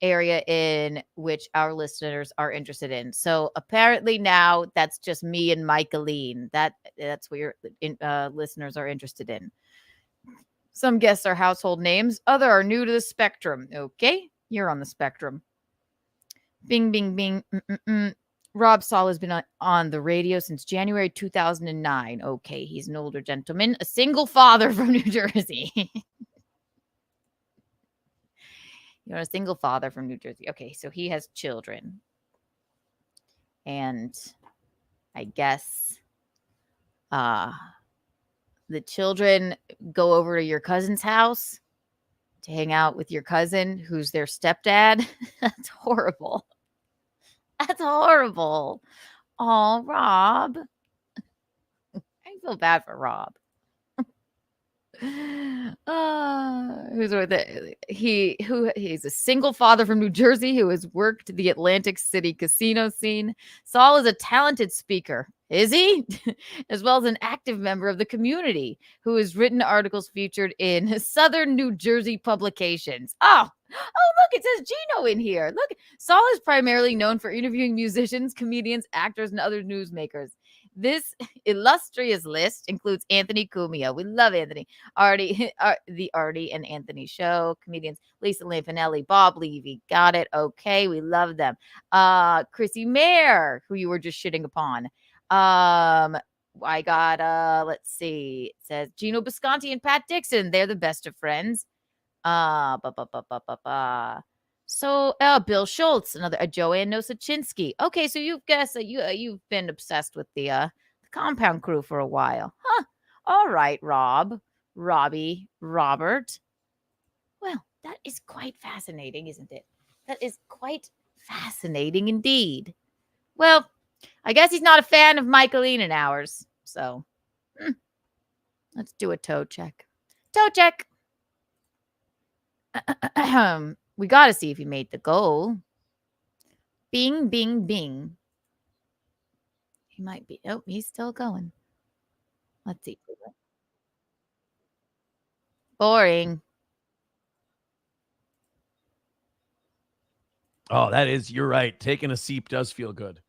area in which our listeners are interested in. So apparently now that's just me and Michaeline. That's what your listeners are interested in. Some guests are household names. Other are new to the spectrum. Okay, you're on the spectrum. Bing, bing, bing. Rob Saul has been on the radio since January 2009. Okay, he's an older gentleman, a single father from New Jersey. You're a single father from New Jersey. Okay, so he has children. And I guess the children go over to your cousin's house to hang out with your cousin, who's their stepdad. That's horrible. That's horrible. Oh, Rob. I feel bad for Rob. He's a single father from New Jersey who has worked the Atlantic City casino scene. Saul is a talented speaker. Is he? As well as an active member of the community who has written articles featured in Southern New Jersey publications. Oh, look, it says Geno in here. Look, Saul is primarily known for interviewing musicians, comedians, actors, and other newsmakers. This illustrious list includes Anthony Cumia. We love Anthony. The Artie and Anthony Show. Comedians Lisa Lampanelli, Bob Levy. Got it. Okay. We love them. Chrissy Mayer, who you were just shitting upon. I got, let's see. It says Gino Bisconti and Pat Dixon. They're the best of friends. So, Bill Schultz, another Joanne Nosachinsky. Okay, so you've guessed that you've been obsessed with the Compound Crew for a while, huh? All right, Robbie, Robert. Well, that is quite fascinating, isn't it? That is quite fascinating indeed. Well, I guess he's not a fan of Michaeline and ours, so let's do a toe check. Toe check. We got to see if he made the goal. Bing, bing, bing. He might be. Oh, he's still going. Let's see. Boring. Oh, you're right. Taking a seep does feel good.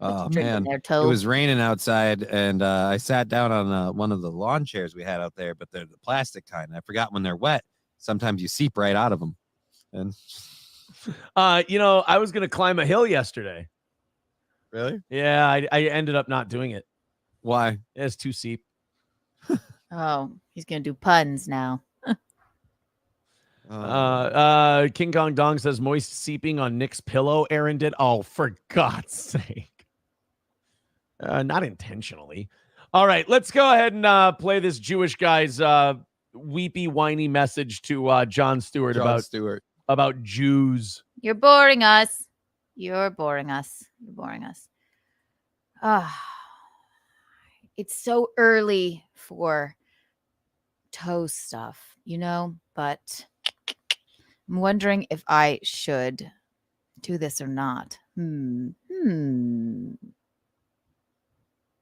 Oh man, it was raining outside, and I sat down on one of the lawn chairs we had out there, but they're the plastic kind. I forgot when they're wet, sometimes you seep right out of them. And I was gonna climb a hill yesterday. Really? Yeah, I ended up not doing it. Why? It's too steep. Oh, he's gonna do puns now. King Kong Dong says moist seeping on Nick's pillow. Aaron did. Oh, for God's sake. Not intentionally. All right, let's go ahead and play this Jewish guy's weepy, whiny message to Jon Stewart about Jews. You're boring us. You're boring us. You're boring us. It's so early for toe stuff, but I'm wondering if I should do this or not.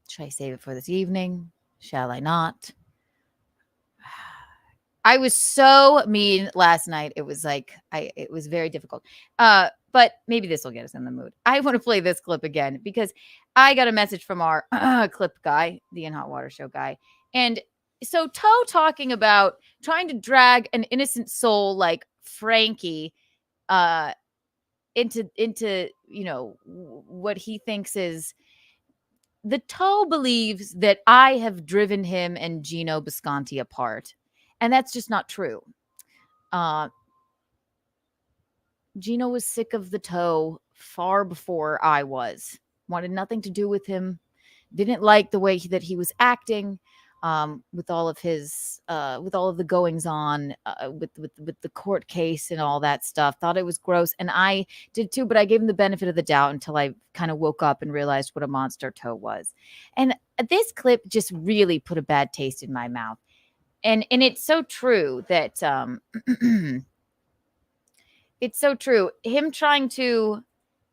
Should I save it for this evening? Shall I not? I was so mean last night. It was it was very difficult. But maybe this will get us in the mood. I want to play this clip again because I got a message from our clip guy, the In Hot Water Show guy. And so Toe talking about trying to drag an innocent soul like Frankie into what he thinks is the Toe believes that I have driven him and Geno Bisconti apart. And that's just not true. Geno was sick of the Toe far before I was. Wanted nothing to do with him. Didn't like the way that he was acting with all of the goings on with the court case and all that stuff. Thought it was gross, and I did too. But I gave him the benefit of the doubt until I kind of woke up and realized what a monster Toe was. And this clip just really put a bad taste in my mouth. And it's so true that it's so true. Him trying to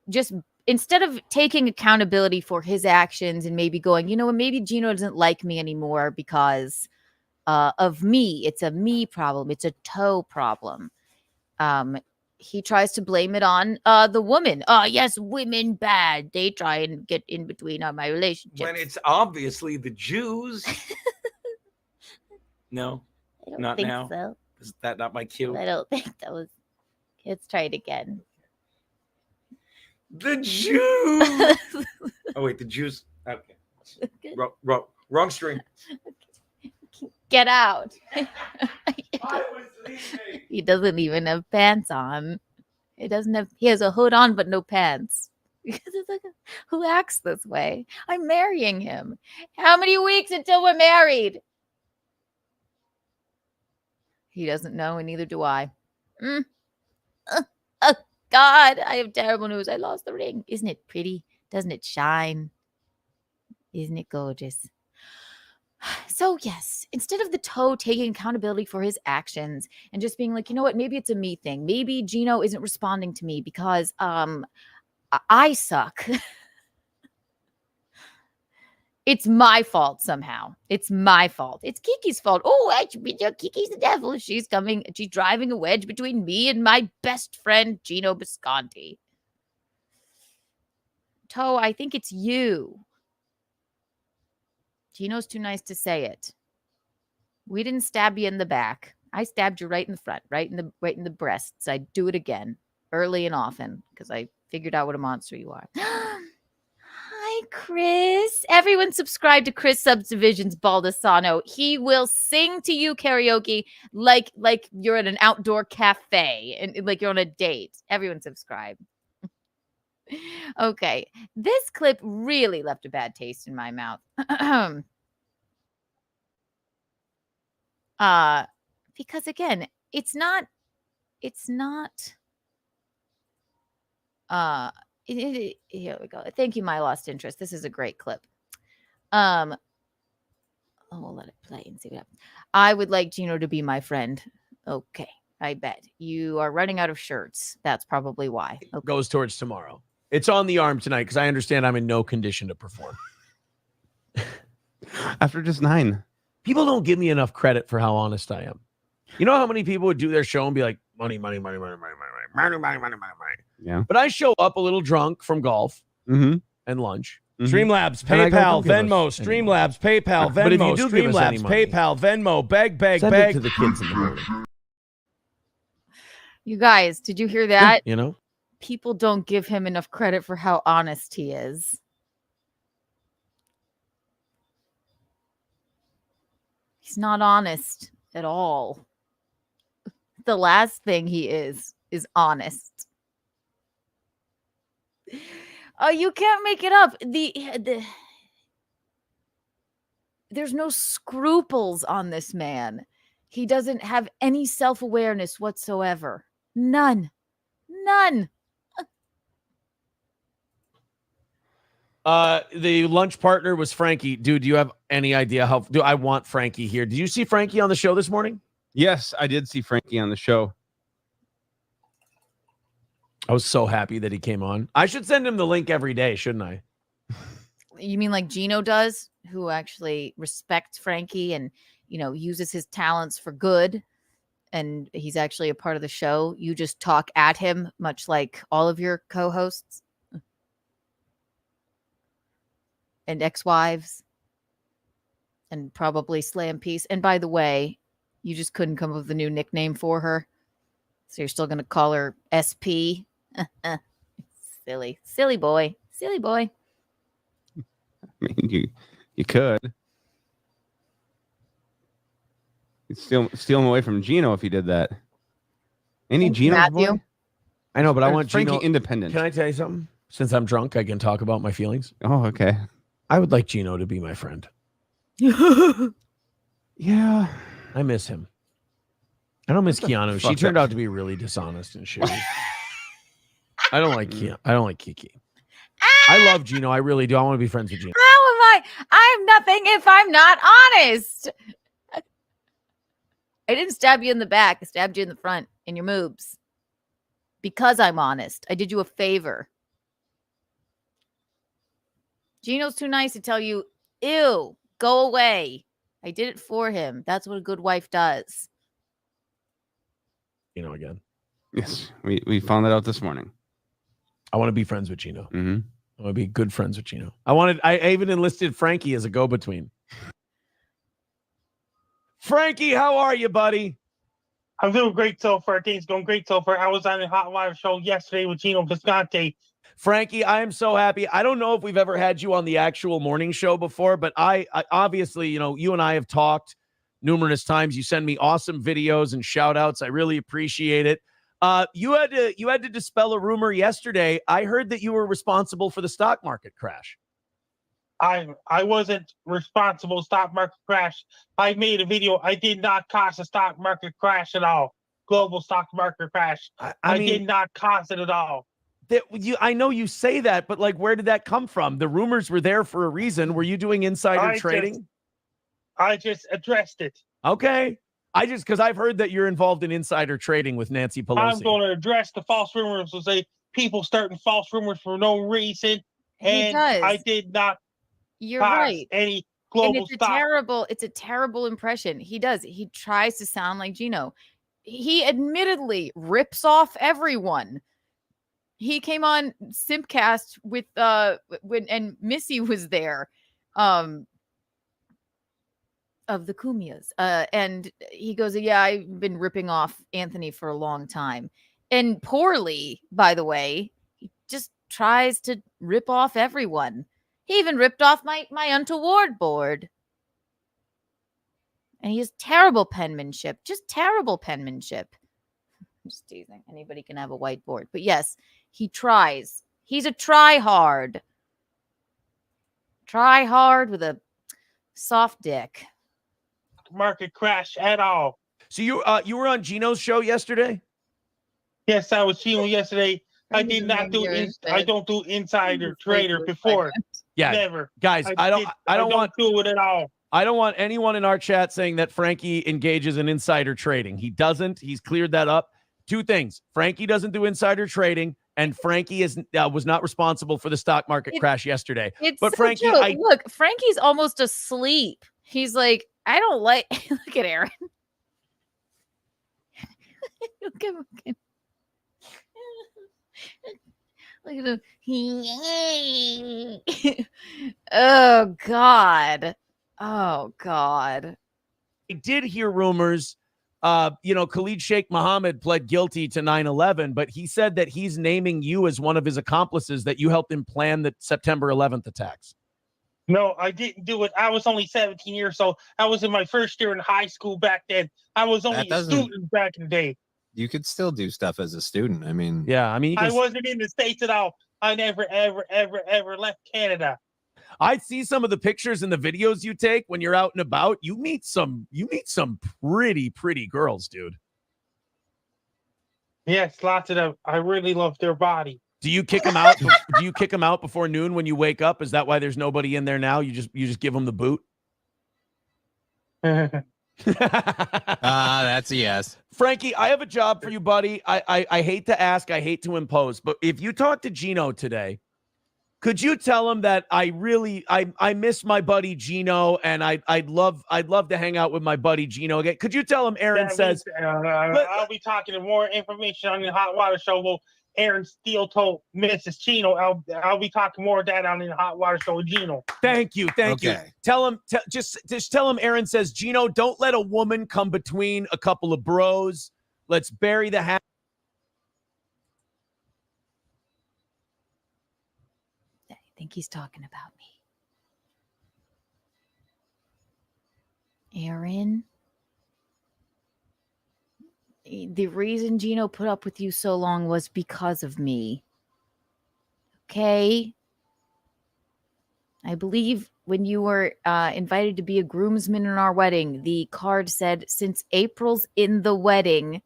just, instead of taking accountability for his actions and maybe going, maybe Geno doesn't like me anymore because of me. It's a me problem. It's a Toe problem. He tries to blame it on the woman. Yes, women bad. They try and get in between my relationships. When it's obviously the Jews. No, I don't not think now. so. Is that not my cue? I don't think that was. Let's try it again. The Jews. Oh wait, the Jews. Okay. Wrong string. Get out. He doesn't even have pants on. He has a hood on but no pants. Because it's like, who acts this way? I'm marrying him. How many weeks until we're married? He doesn't know, and neither do I. Oh, God, I have terrible news. I lost the ring. Isn't it pretty? Doesn't it shine? Isn't it gorgeous? So, yes, instead of the Toe taking accountability for his actions and just being like, you know what, maybe it's a me thing. Maybe Geno isn't responding to me because I suck. It's my fault somehow. It's my fault. It's Kiki's fault. Oh, Kiki's the devil. She's driving a wedge between me and my best friend, Geno Bisconti. Toe, I think it's you. Geno's too nice to say it. We didn't stab you in the back. I stabbed you right in the front, right in the breasts. I do it again, early and often, because I figured out what a monster you are. Hi, Chris. Everyone subscribe to Chris Subdivision's Baldessano. He will sing to you karaoke like you're at an outdoor cafe and like you're on a date. Everyone subscribe. Okay. This clip really left a bad taste in my mouth. Because again, here we go. Thank you, my lost interest. This is a great clip. We'll let it play and see what happens. I would like Geno to be my friend. Okay, I bet. You are running out of shirts. That's probably why. Okay. Goes towards tomorrow. It's on the arm tonight because I understand I'm in no condition to perform. After just 9. People don't give me enough credit for how honest I am. You know how many people would do their show and be like, money, money, money, money, money, money, money, money, money, money, money. Yeah. But I show up a little drunk from golf and lunch. Streamlabs, PayPal, Venmo, Streamlabs, PayPal, Venmo, Streamlabs, PayPal, Venmo, beg, Send beg. it to the kids in the morning. You guys, did you hear that? You know? People don't give him enough credit for how honest he is. He's not honest at all. The last thing he is honest. Oh, you can't make it up. There's no scruples on this man. He doesn't have any self-awareness whatsoever. None. The lunch partner was Frankie. Dude, do you have any idea how do I want Frankie here? Did you see Frankie on the show this morning? Yes, I did see Frankie on the show. I was so happy that he came on. I should send him the link every day, shouldn't I? You mean like Geno does, who actually respects Frankie and, uses his talents for good. And he's actually a part of the show. You just talk at him, much like all of your co-hosts and ex-wives and probably Slam Piece. And by the way, you just couldn't come up with a new nickname for her. So you're still going to call her SP. Silly boy. I mean, you could. You'd steal him away from Geno if you did that. Any Geno's boy? I know, but I want Frankie Geno independent. Can I tell you something? Since I'm drunk, I can talk about my feelings. Oh, okay. I would like Geno to be my friend. Yeah. I miss him. I don't miss Keanu. She turned out to be really dishonest and shitty. I don't like Keanu. I don't like Kiki. I love Geno. I really do. I want to be friends with Geno. How am I? I'm nothing if I'm not honest. I didn't stab you in the back. I stabbed you in the front, in your moobs. Because I'm honest. I did you a favor. Geno's too nice to tell you, ew, go away. I did it for him. That's what a good wife does. Again. Yes, we found that out this morning. I want to be friends with Geno. Mm-hmm. I want to be good friends with Geno. I even enlisted Frankie as a go-between. Frankie, how are you, buddy? I'm doing great so far. Things going great so far. I was on the Hot Wire show yesterday with Geno Visconti. Frankie, I am so happy. I don't know if we've ever had you on the actual morning show before, but I obviously, you and I have talked numerous times. You send me awesome videos and shout outs. I really appreciate it. You had to dispel a rumor yesterday. I heard that you were responsible for the stock market crash. I wasn't responsible stock market crash. I made a video. I did not cause a stock market crash at all. Global stock market crash. I mean, did not cause it at all. I know you say that, but where did that come from? The rumors were there for a reason. Were you doing insider trading? I just addressed it. Okay. Because I've heard that you're involved in insider trading with Nancy Pelosi. I'm going to address the false rumors and say people starting false rumors for no reason. And I did not. You're right. Any global stock. It's a terrible impression. He does. He tries to sound like Geno. He admittedly rips off everyone. He came on Simpcast with and Missy was there. Of the Kumias. And he goes, yeah, I've been ripping off Anthony for a long time. And poorly, by the way. He just tries to rip off everyone. He even ripped off my untoward board. And he has terrible penmanship. Just terrible penmanship. I'm just teasing. Anybody can have a whiteboard. But yes, he tries. He's a try-hard. Try-hard with a soft dick. Market crash at all. So you were on Geno's show yesterday? Yes, I was Geno yesterday. I did not do. I don't do insider trader before. Yeah, never, guys. I don't want to do it at all. I don't want anyone in our chat saying that Frankie engages in insider trading. He doesn't. He's cleared that up. Two things: Frankie doesn't do insider trading, and Frankie was not responsible for the stock market crash yesterday. It's but Frankie, look, Frankie's almost asleep. He's like, I don't like. Look at Aaron. Look at him. Look at him. Oh God. Oh God. I did hear rumors. Khalid Sheikh Mohammed pled guilty to 9/11, but he said that he's naming you as one of his accomplices, that you helped him plan the September 11th attacks. No, I didn't do it. I was only 17 years old. I was in my first year in high school back then. I was only a student back in the day. You could still do stuff as a student. I mean, yeah, I mean, I wasn't in the States at all. I never, ever left Canada. I see some of the pictures and the videos you take when you're out and about. You meet some pretty girls, dude. Yes, lots of them. I really love their body. Do you kick them out? Do you kick them out before noon when you wake up? Is that why there's nobody in there now? You just give them the boot? That's a yes. Frankie, I have a job for you, buddy. I hate to ask, I hate to impose, but if you talk to Geno today, could you tell him that I miss my buddy Geno, and I'd love to hang out with my buddy Geno again? Could you tell him Aaron says I'll be talking to more information on the Hot Water Show. Well, Aaron Steele told Mrs. Geno. I'll be talking more of that on the Hot Water Show with Geno. Thank you. Tell him just tell him Aaron says, Geno, don't let a woman come between a couple of bros. Let's bury the hat. I think he's talking about me. Aaron, the reason Geno put up with you so long was because of me. Okay? I believe when you were invited to be a groomsman in our wedding, the card said, since April's in the wedding,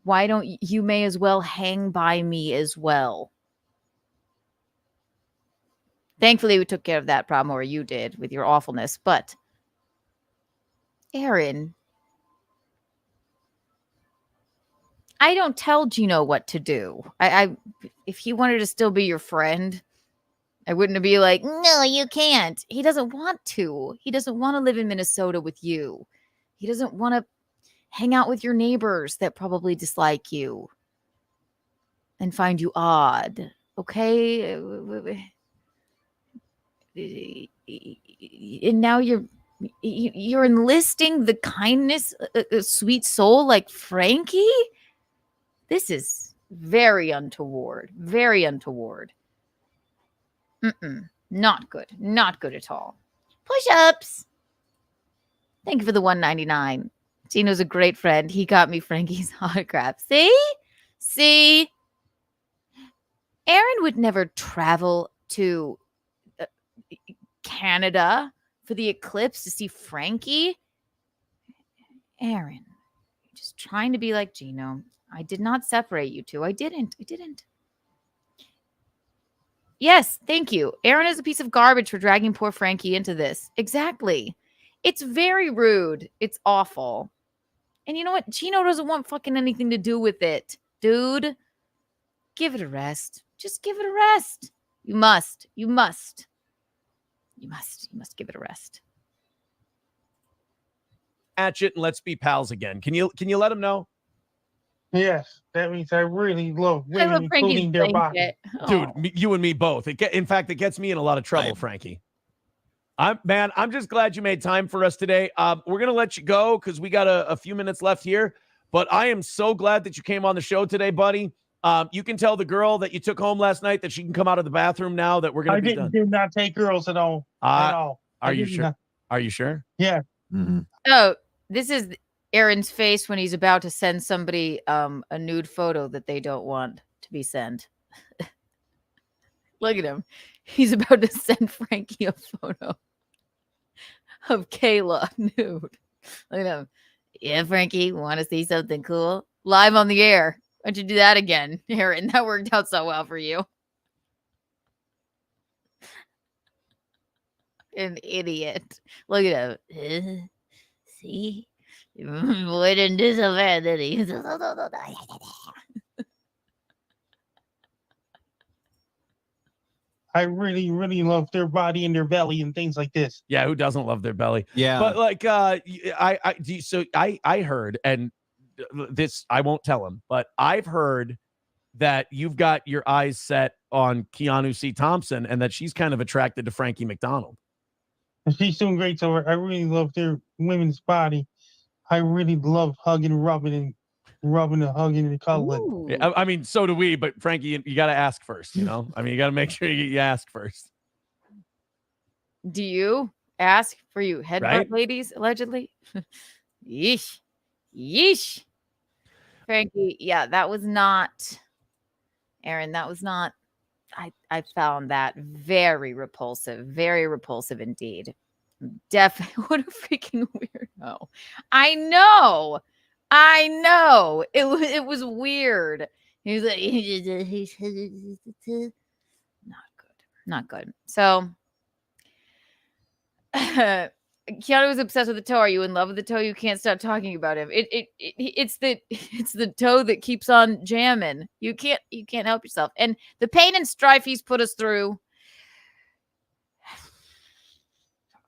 why don't you may as well hang by me as well. Thankfully, we took care of that problem, or you did with your awfulness. But Aaron, I don't tell Geno what to do. If he wanted to still be your friend, I wouldn't be like, no, you can't. He doesn't want to. He doesn't want to live in Minnesota with you. He doesn't want to hang out with your neighbors that probably dislike you and find you odd. Okay? And now you're enlisting the kindness, sweet soul like Frankie? This is very untoward. Very untoward. Not good. Not good at all. Push-ups. Thank you for the $1.99. Geno's a great friend. He got me Frankie's autograph. See? Aaron would never travel to Canada for the eclipse to see Frankie. Aaron, you're just trying to be like Geno. I did not separate you two. I didn't. Yes, thank you. Aaron is a piece of garbage for dragging poor Frankie into this. Exactly. It's very rude. It's awful. And you know what? Geno doesn't want fucking anything to do with it. Dude, give it a rest. Just give it a rest. You must give it a rest. Hatch it and let's be pals again. Can you let him know? Yes, that means I really love women, including their body. Dude, you and me both. In fact, it gets me in a lot of trouble, Frankie. I'm just glad you made time for us today. We're going to let you go because we got a few minutes left here. But I am so glad that you came on the show today, buddy. You can tell the girl that you took home last night that she can come out of the bathroom now that we're going to be done. I did not take girls at all. Are you sure? Are you sure? Yeah. Mm-hmm. Oh, this is Aaron's face when he's about to send somebody a nude photo that they don't want to be sent. Look at him. He's about to send Frankie a photo of Kayla nude. Look at him. Yeah, Frankie, want to see something cool? Live on the air. Why don't you do that again, Aaron? That worked out so well for you. An idiot. Look at him. See? Boy didn't do so bad, did he? I really, really love their body and their belly and things like this. Yeah, who doesn't love their belly? Yeah. But like, I heard, and this I won't tell him, but I've heard that you've got your eyes set on Keanu C. Thompson, and that she's kind of attracted to Frankie McDonald. She's doing great. So I really love their women's body. I really love hugging, rubbing, and hugging, and cuddling. Yeah, I mean, so do we. But Frankie, you got to ask first. You know, I mean, you got to make sure you ask first. Do you ask for you headbutt Right? ladies allegedly? Yeesh, yeesh. Frankie, yeah, that was not. Aaron, that was not. I found that very repulsive indeed. Definitely, what a freaking weirdo. I know. It was weird. He was like, not good. So, Keanu was obsessed with the toe. Are you in love with the toe? You can't stop talking about him. It's the toe that keeps on jamming. You can't help yourself. And the pain and strife he's put us through.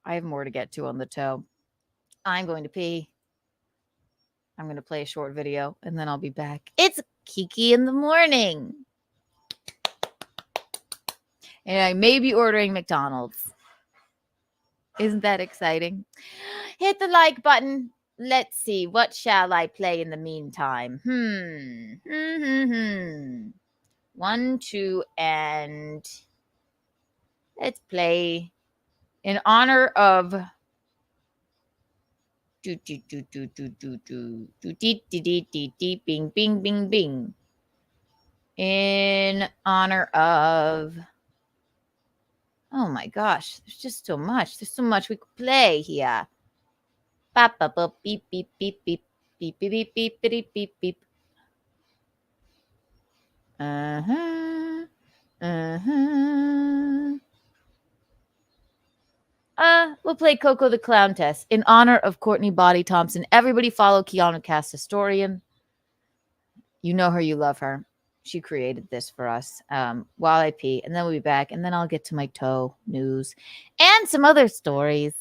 I have more to get to on the toe. I'm going to pee. I'm going to play a short video and then I'll be back. It's Kiki in the morning. And I may be ordering McDonald's. Isn't that exciting? Hit the like button. Let's see. What shall I play in the meantime? 1, 2, and let's play in honor of bing bing bing bing. In honor of, oh my gosh, there's just so much. There's so much we could play here. Beep beep beep beep beep beep beep beep beep beep beep. We'll play Coco the Clown Test in honor of Courtney Body Thompson. Everybody follow keanucast historian. You know her, you love her. She created this for us while I pee, and then we'll be back, and then I'll get to my toe news and some other stories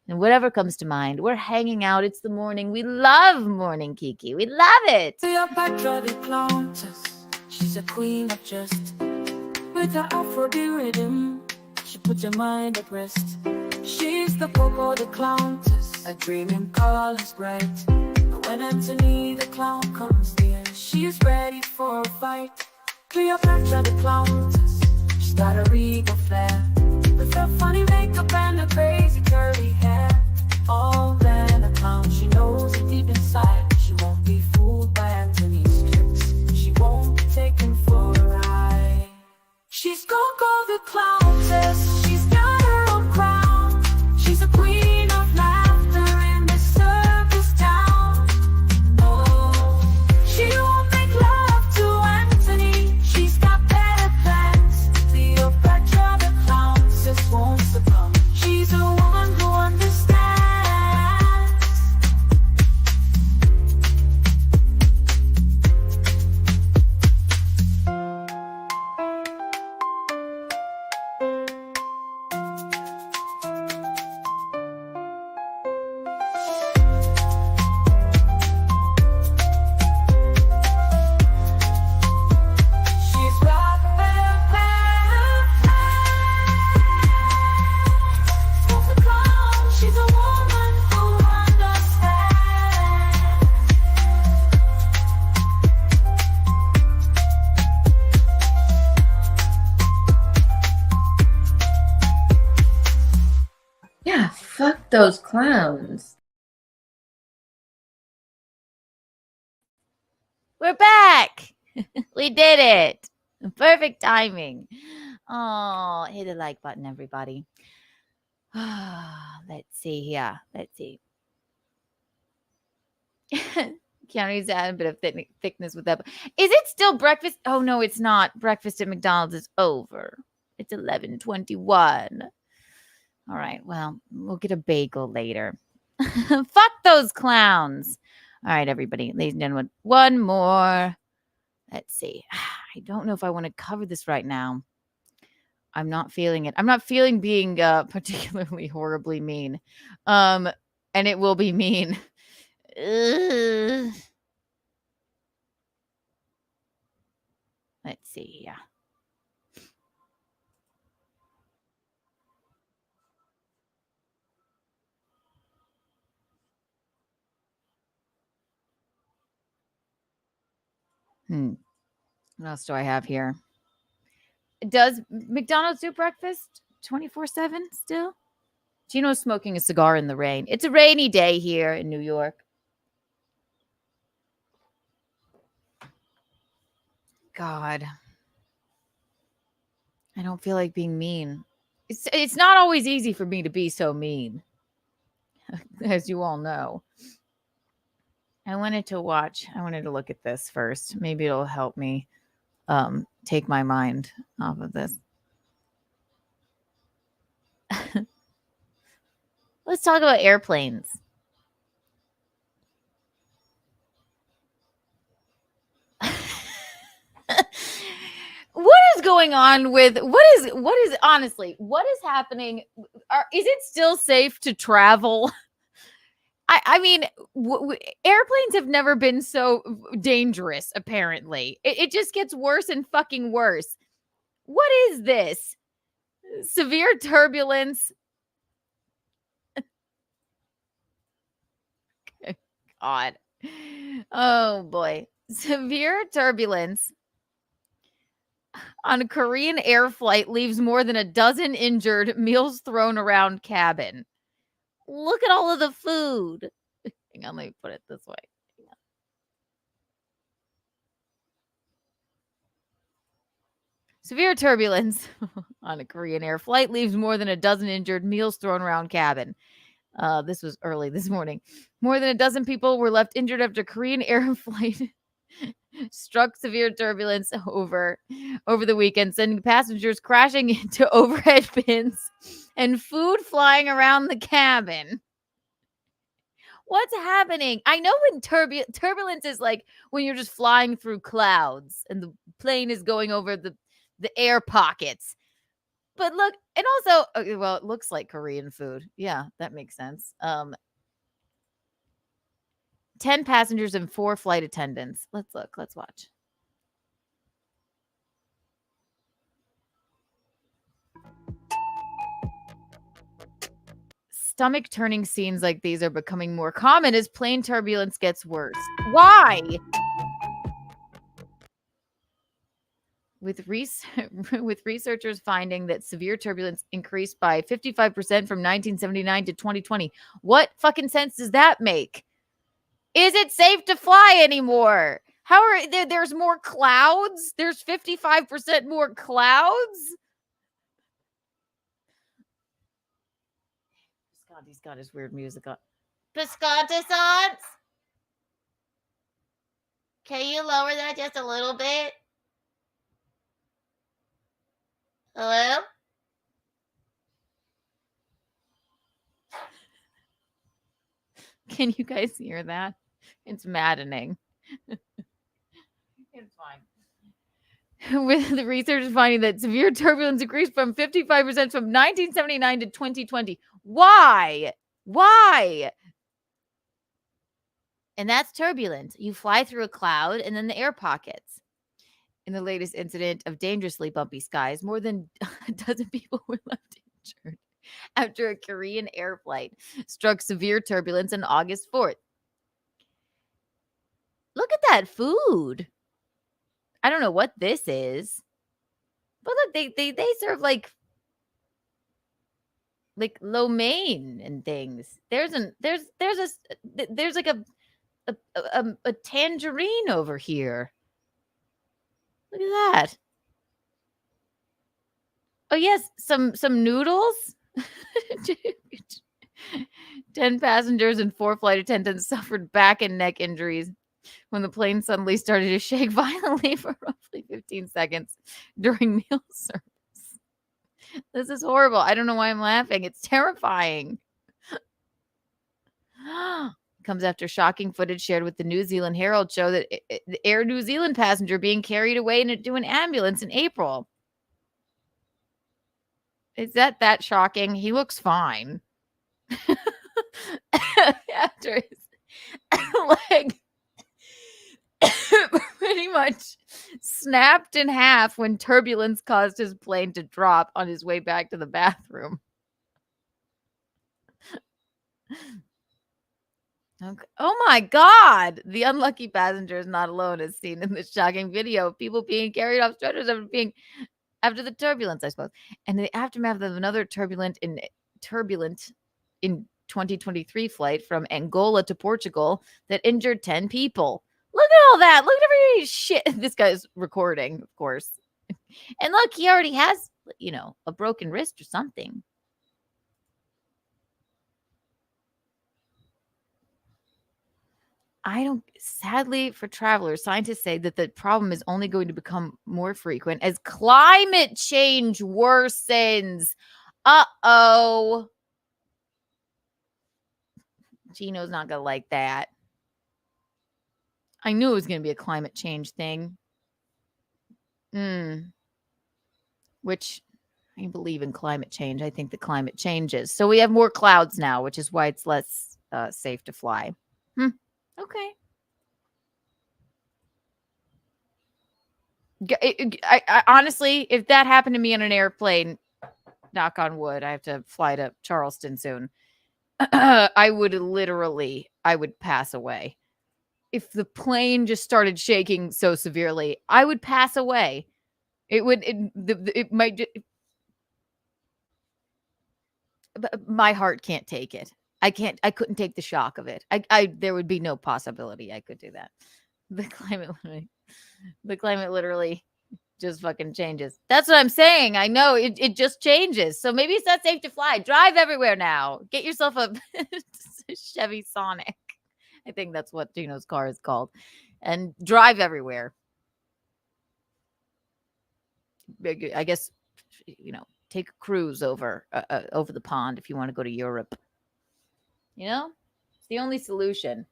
and whatever comes to mind. We're hanging out. It's the morning. We love morning Kiki. We love it. Cleopatra the clown test. She's a queen of just with her Afro rhythm. She puts your mind at rest. She's the Coco the clown test. A dream in colors bright. But when Anthony the clown comes near, she's ready for a fight. Cleopatra the clown test. She's got a regal flair. With her funny makeup and her crazy curly hair. All than a clown, she knows it deep inside. She won't be fooled by Anthony's tricks. She won't be taken for a ride. She's Coco the clown test. She's got her own crown. She's a queen of laughter in this circus town. Oh, she won't make love to Anthony. She's got better plans. Cleopatra the clown just won't succumb. She's a woman who understands. She's got better plans. Won't succumb. She's a woman who understands. Yeah, fuck those clowns. We're back. We did it. Perfect timing. Oh, hit the like button, everybody. Let's see here. Let's see. Keanu's added a bit of thickness with that. Is it still breakfast? Oh, no, it's not. Breakfast at McDonald's is over. It's 11:21. All right, well, we'll get a bagel later. Fuck those clowns. All right, everybody, ladies and gentlemen, one more. Let's see. I don't know if I want to cover this right now. I'm not feeling it. I'm not feeling being particularly horribly mean. And it will be mean. Ugh. Let's see. Yeah. What else do I have here? Does McDonald's do breakfast 24/7 still? Geno's smoking a cigar in the rain. It's a rainy day here in New York. God. I don't feel like being mean. It's not always easy for me to be so mean, as you all know. I wanted to look at this first. Maybe it'll help me take my mind off of this. Let's talk about airplanes. What is going on with what is honestly, what is happening? Is it still safe to travel? I mean, airplanes have never been so dangerous, apparently. It just gets worse and fucking worse. What is this? Severe turbulence. God. Oh, boy. Severe turbulence on a Korean air flight leaves more than a dozen injured, meals thrown around cabin. Look at all of the food. Hang on, let me put it this way. Severe turbulence on a Korean air flight leaves more than a dozen injured, meals thrown around cabin. This was early this morning. More than a dozen people were left injured after Korean air flight struck severe turbulence over the weekend, sending passengers crashing into overhead bins and food flying around the cabin. What's happening? I know when turbulence is like when you're just flying through clouds and the plane is going over the air pockets. But look, and also, okay, well, it looks like Korean food. Yeah, that makes sense. 10 passengers and 4 flight attendants. Let's watch. Stomach turning scenes like these are becoming more common as plane turbulence gets worse. Why? With researchers finding that severe turbulence increased by 55% from 1979 to 2020. What fucking sense does that make? Is it safe to fly anymore? How are there's more clouds? There's 55% more clouds? God, he's got his weird music on. Piscatissants? Can you lower that just a little bit? Hello? Can you guys hear that? It's maddening. It's fine. With the researchers finding that severe turbulence increased from 55% from 1979 to 2020. Why? And that's turbulence. You fly through a cloud and then the air pockets. In the latest incident of dangerously bumpy skies, more than a dozen people were left injured after a Korean air flight struck severe turbulence on August 4th. Look at that food. I don't know what this is. But look, they serve like lo mein and things. There's like a tangerine over here. Look at that. Oh yes, some noodles. 10 passengers and 4 flight attendants suffered back and neck injuries when the plane suddenly started to shake violently for roughly 15 seconds during meal service. This is horrible. I don't know why I'm laughing. It's terrifying. Comes after shocking footage shared with the New Zealand Herald show that the Air New Zealand passenger being carried away into an ambulance in April. Is that shocking? He looks fine. After his leg pretty much snapped in half when turbulence caused his plane to drop on his way back to the bathroom. Okay. Oh my God. The unlucky passenger is not alone, as seen in this shocking video of people being carried off stretchers after the turbulence, I suppose. And the aftermath of another turbulent in 2023 flight from Angola to Portugal that injured 10 people. Look at all that. Look at every shit. This guy's recording, of course. And look, he already has, a broken wrist or something. Sadly for travelers, scientists say that the problem is only going to become more frequent as climate change worsens. Uh-oh. Geno's not going to like that. I knew it was going to be a climate change thing. Which I believe in climate change. I think the climate changes. So we have more clouds now, which is why it's less safe to fly. Okay. I honestly, if that happened to me on an airplane, knock on wood, I have to fly to Charleston soon. I would pass away. If the plane just started shaking so severely, I would pass away. My heart can't take it. I couldn't take the shock of it. There would be no possibility I could do that. The climate literally just fucking changes. That's what I'm saying. I know it just changes. So maybe it's not safe to fly. Drive everywhere now. Get yourself a Chevy Sonic. I think that's what Geno's car is called. And drive everywhere. I guess, take a cruise over the pond if you want to go to Europe. It's the only solution.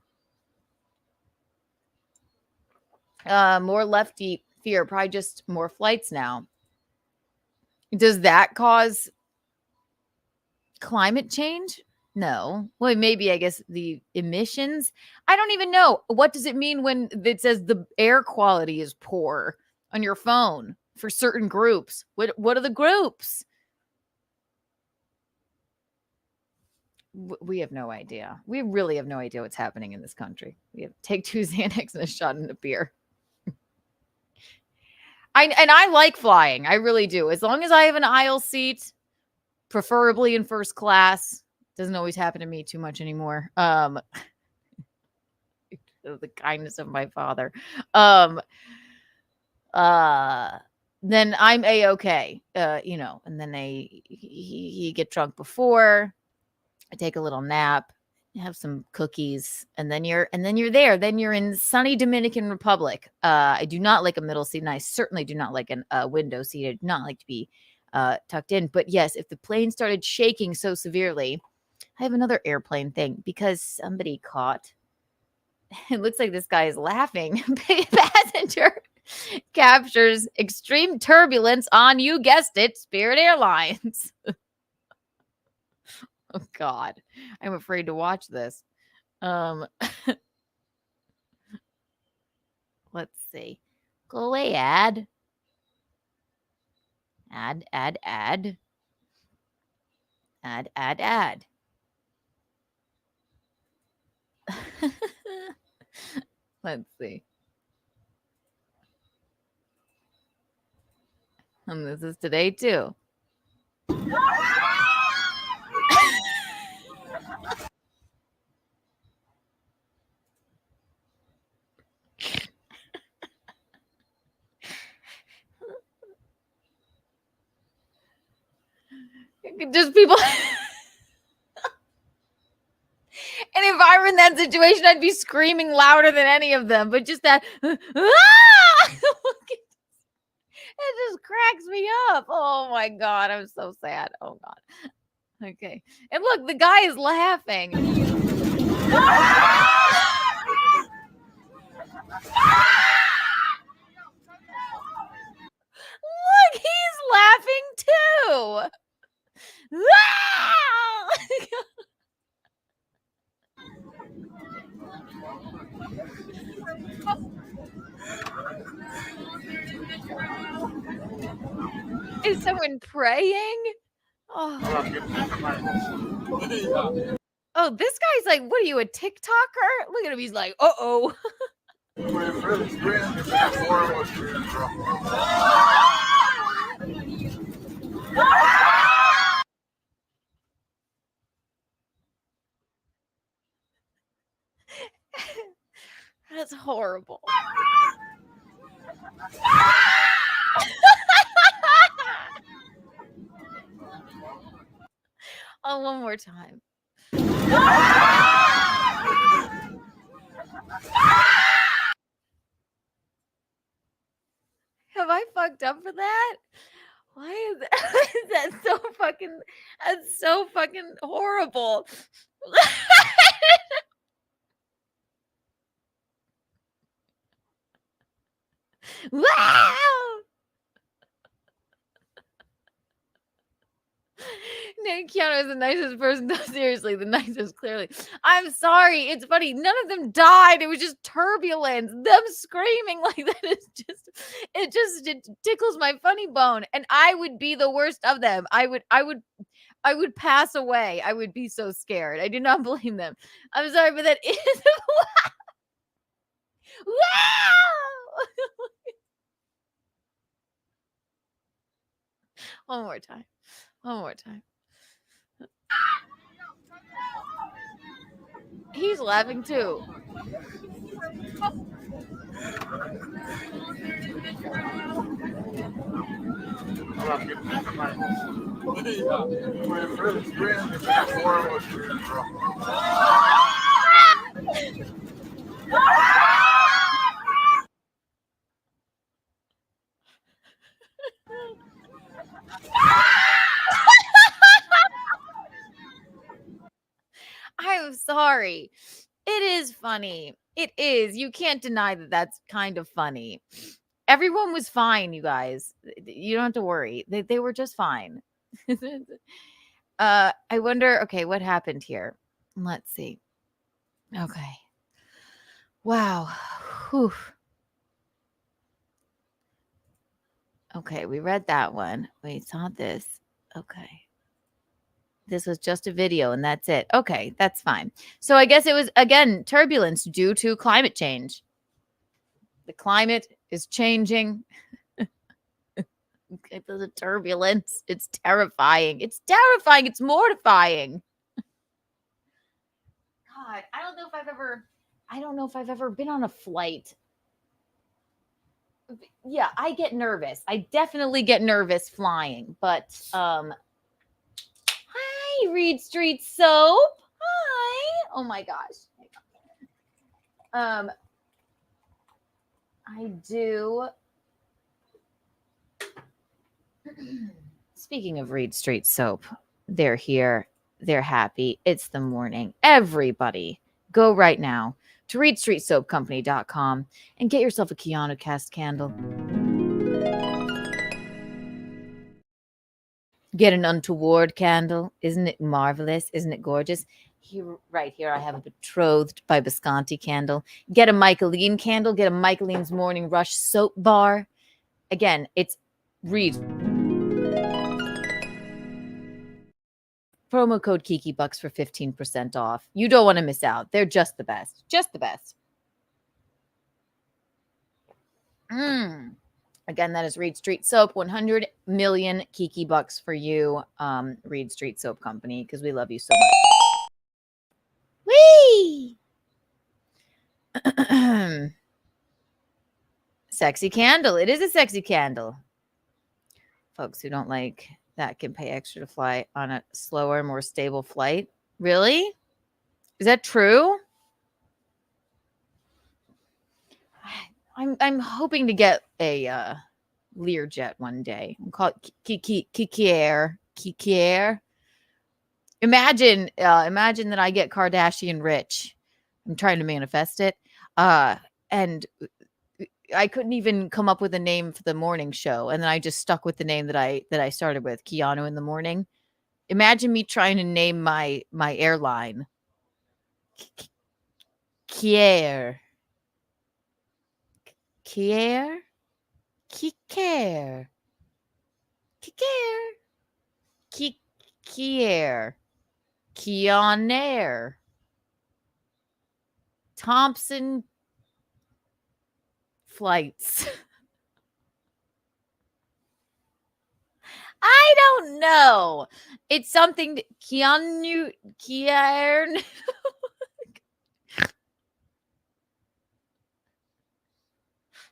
More lefty fear, probably just more flights now. Does that cause climate change? No. Well, maybe, I guess, the emissions. I don't even know. What does it mean when it says the air quality is poor on your phone for certain groups? What are the groups? We have no idea. We really have no idea what's happening in this country. We have take 2 Xanax and a shot in a beer. I like flying. I really do. As long as I have an aisle seat, preferably in first class. Doesn't always happen to me too much anymore. The kindness of my father. Then I'm a-okay. And then he get drunk before. I take a little nap, have some cookies, and then you're there. Then you're in sunny Dominican Republic. I do not like a middle seat, and I certainly do not like a window seat. I do not like to be tucked in. But yes, if the plane started shaking so severely, I have another airplane thing because somebody caught. It looks like this guy is laughing. Passenger captures extreme turbulence on, you guessed it, Spirit Airlines. Oh God, I'm afraid to watch this. Let's see. Go away, ad. Ad. Let's see. And this is today too. Just people. And if I were in that situation, I'd be screaming louder than any of them. But just that, it just cracks me up. Oh my God, I'm so sad. Oh God. Okay. And look, the guy is laughing. Look, he's laughing too. Is someone praying? Oh. Oh, this guy's like, what are you, a TikToker? Look at him. He's like, uh-oh. That's horrible. Oh, one more time. Have I fucked up for that? Why is that, is that so fucking, that's so fucking horrible. Wow! Nick Keanu is the nicest person. No, seriously, the nicest, clearly. I'm sorry. It's funny. None of them died. It was just turbulence. Them screaming like that is just, it tickles my funny bone. And I would be the worst of them. I would pass away. I would be so scared. I do not blame them. I'm sorry, but that is wow! One more time. One more time. He's laughing too. I'm sorry. It is funny. It is. You can't deny that that's kind of funny. Everyone was fine, you guys. You don't have to worry. They were just fine. I wonder, okay, what happened here? Let's see. Okay. Wow. Whew. Okay, we read that one. Wait, saw this. Okay. This was just a video and that's it. Okay, that's fine. So I guess it was, again, turbulence due to climate change. The climate is changing. There's a turbulence. It's terrifying. It's terrifying. It's mortifying. God, I don't know if I've ever been on a flight. Yeah, I get nervous. I definitely get nervous flying, but hi, Reed Street Soap. Hi. Oh my gosh. I do. Speaking of Reed Street Soap, they're here. They're happy. It's the morning. Everybody, go right now to reedstreetsoapcompany.com and get yourself a KeanuCast candle. Get an untoward candle. Isn't it marvelous? Isn't it gorgeous? Here, right here, I have a Betrothed by Bisconti candle. Get a Michaeline candle. Get a Michaeline's Morning Rush soap bar. Again, it's Reed. Promo code KikiBucks for 15% off. You don't want to miss out. They're just the best. Just the best. Again, that is Reed Street Soap. 100 million Kiki Bucks for you, Reed Street Soap Company, because we love you so much. Whee! Sexy candle. It is a sexy candle. Folks who don't like that can pay extra to fly on a slower, more stable flight. Really? Is that true? I'm hoping to get a Learjet one day. I'm called Kiki Air. Kiki Air. Imagine that I get Kardashian rich. I'm trying to manifest it. And I couldn't even come up with a name for the morning show, and then I just stuck with the name that I started with, Keanu in the Morning. Imagine me trying to name my airline Kier. Kier. Kier. Kier. Kier. Keanu. Thompson flights. I don't know. It's something Keanu.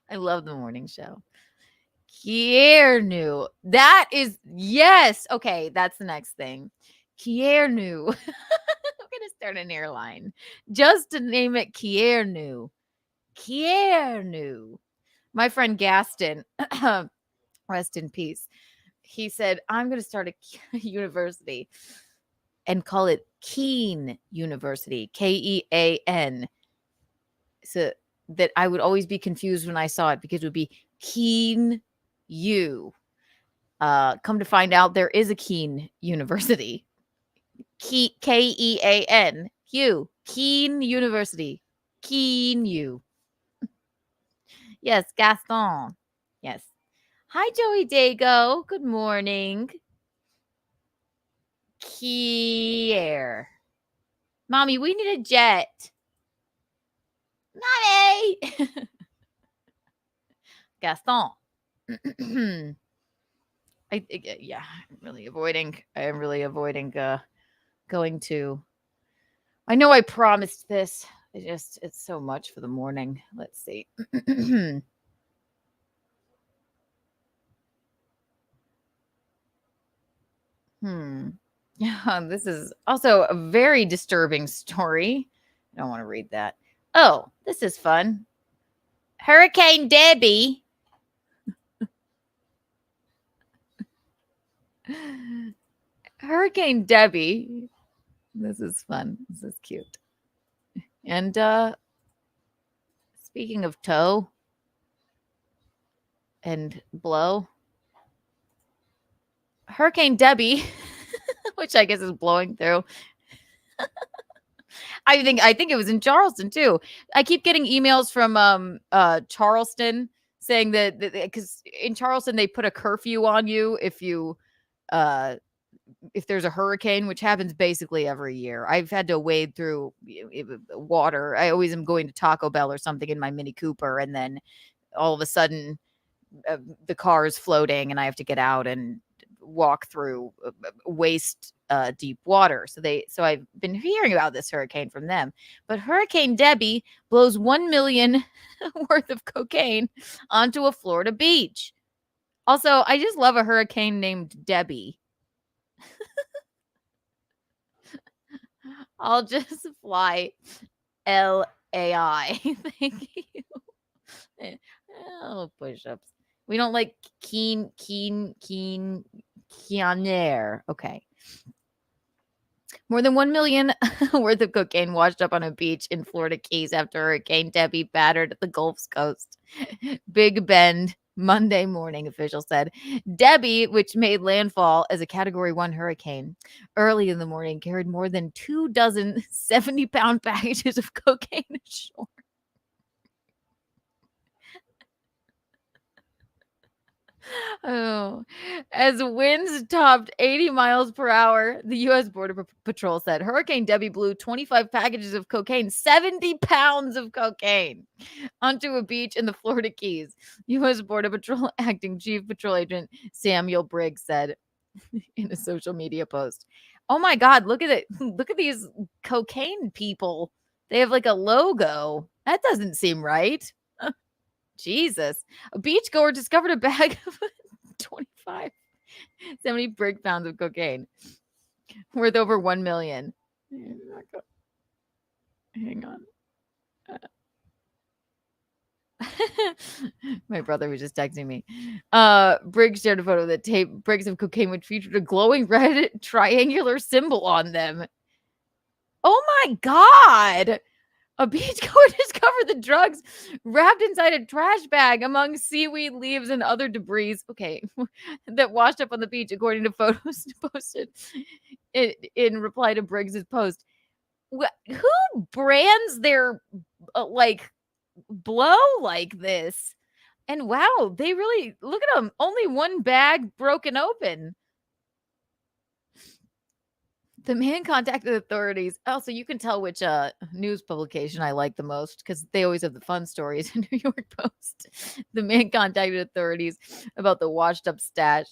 I love the morning show. Keanu. That is, yes. Okay, that's the next thing. Keanu. I'm going to start an airline just to name it Keanu. Keanu. My friend Gaston, rest in peace. He said, I'm going to start a university and call it Keen University, Kean. So that I would always be confused when I saw it because it would be Keen U. Come to find out, there is a Keen University. Kean. U. Keen University. Keen U. Yes, Gaston. Yes. Hi, Joey Dago. Good morning. Kier. Mommy, we need a jet. Mommy. Gaston. I'm really avoiding going to. I know I promised this. It's so much for the morning. Let's see. Yeah, this is also a very disturbing story. I don't want to read that. Oh, this is fun. Hurricane Debbie. Hurricane Debbie. This is fun. This is cute. And speaking of toe and blow, Hurricane Debbie, which I guess is blowing through. I think it was in Charleston too. I keep getting emails from Charleston saying that because in Charleston they put a curfew on you if there's a hurricane, which happens basically every year. I've had to wade through water. I always am going to Taco Bell or something in my Mini Cooper, and then all of a sudden the car is floating and I have to get out and walk through waist deep water. So I've been hearing about this hurricane from them. But Hurricane Debbie blows 1 million worth of cocaine onto a Florida beach. Also, I just love a hurricane named Debbie. I'll just fly LAI. Thank you. Oh, push-ups. We don't like Keanu. Okay. More than 1 million worth of cocaine washed up on a beach in Florida Keys after Hurricane Debbie battered the Gulf Coast. Big Bend, Monday morning, officials said. Debbie, which made landfall as a Category 1 hurricane early in the morning, carried more than 2 dozen 70-pound packages of cocaine ashore. Oh, as winds topped 80 miles per hour, the U.S. Border Patrol said Hurricane Debbie blew 25 packages of cocaine, 70 pounds of cocaine, onto a beach in the Florida Keys. U.S. Border Patrol Acting Chief Patrol Agent Samuel Briggs said in a social media post. Oh my God, look at it. Look at these cocaine people. They have like a logo. That doesn't seem right. Jesus. A beachgoer discovered a bag of 70 brig pounds of cocaine worth over 1 million. Hang on. My brother was just texting me. Briggs shared a photo that taped brigs of cocaine which featured a glowing red triangular symbol on them. Oh my God. A beachgoer discovered the drugs wrapped inside a trash bag among seaweed, leaves, and other debris. Okay, that washed up on the beach, according to photos posted in reply to Briggs's post. Who brands their blow like this? And wow, they really look at them. Only one bag broken open. The man contacted authorities. Also, you can tell which news publication I like the most because they always have the fun stories in New York Post. The man contacted authorities about the washed up stash,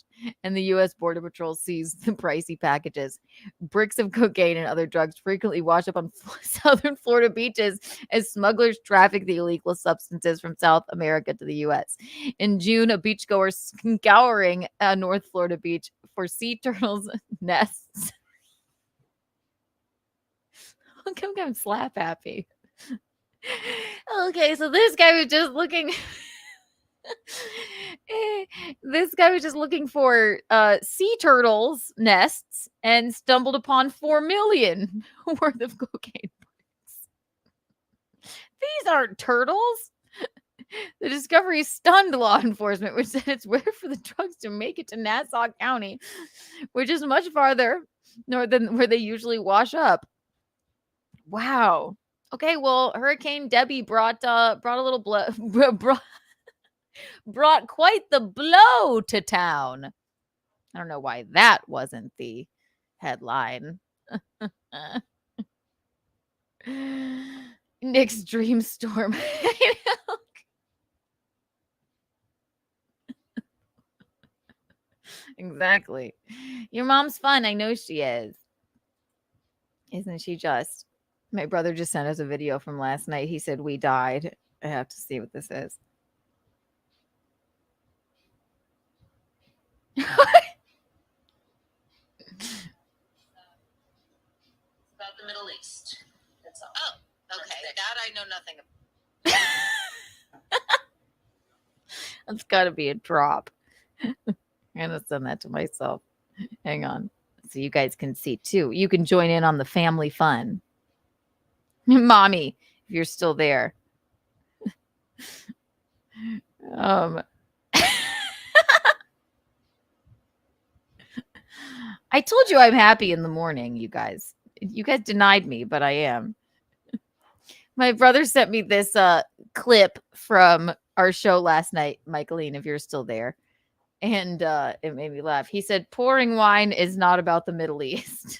and the U.S. Border Patrol seized the pricey packages. Bricks of cocaine and other drugs frequently wash up on southern Florida beaches as smugglers traffic the illegal substances from South America to the U.S. In June, a beachgoer scouring a North Florida beach for sea turtles' nests. I'm slap happy. Okay, so this guy was just looking. This guy was just looking for sea turtles nests and stumbled upon 4 million worth of cocaine. These aren't turtles. The discovery stunned law enforcement, which said it's rare for the drugs to make it to Nassau County, which is much farther north than where they usually wash up. Wow. Okay, well, Hurricane Debbie brought a little brought quite the blow to town. I don't know why that wasn't the headline. Nick's dream storm. Exactly. Your mom's fun. I know she is. Isn't she just? My brother just sent us a video from last night. He said we died. I have to see what this is. About the Middle East. That's all. Oh, okay. That I know nothing about. That's got to be a drop. I'm going to send that to myself. Hang on. So you guys can see too. You can join in on the family fun. Mommy, if you're still there. I told you I'm happy in the morning, you guys. You guys denied me, but I am. My brother sent me this clip from our show last night, Michaeline, if you're still there. And it made me laugh. He said, pouring wine is not about the Middle East.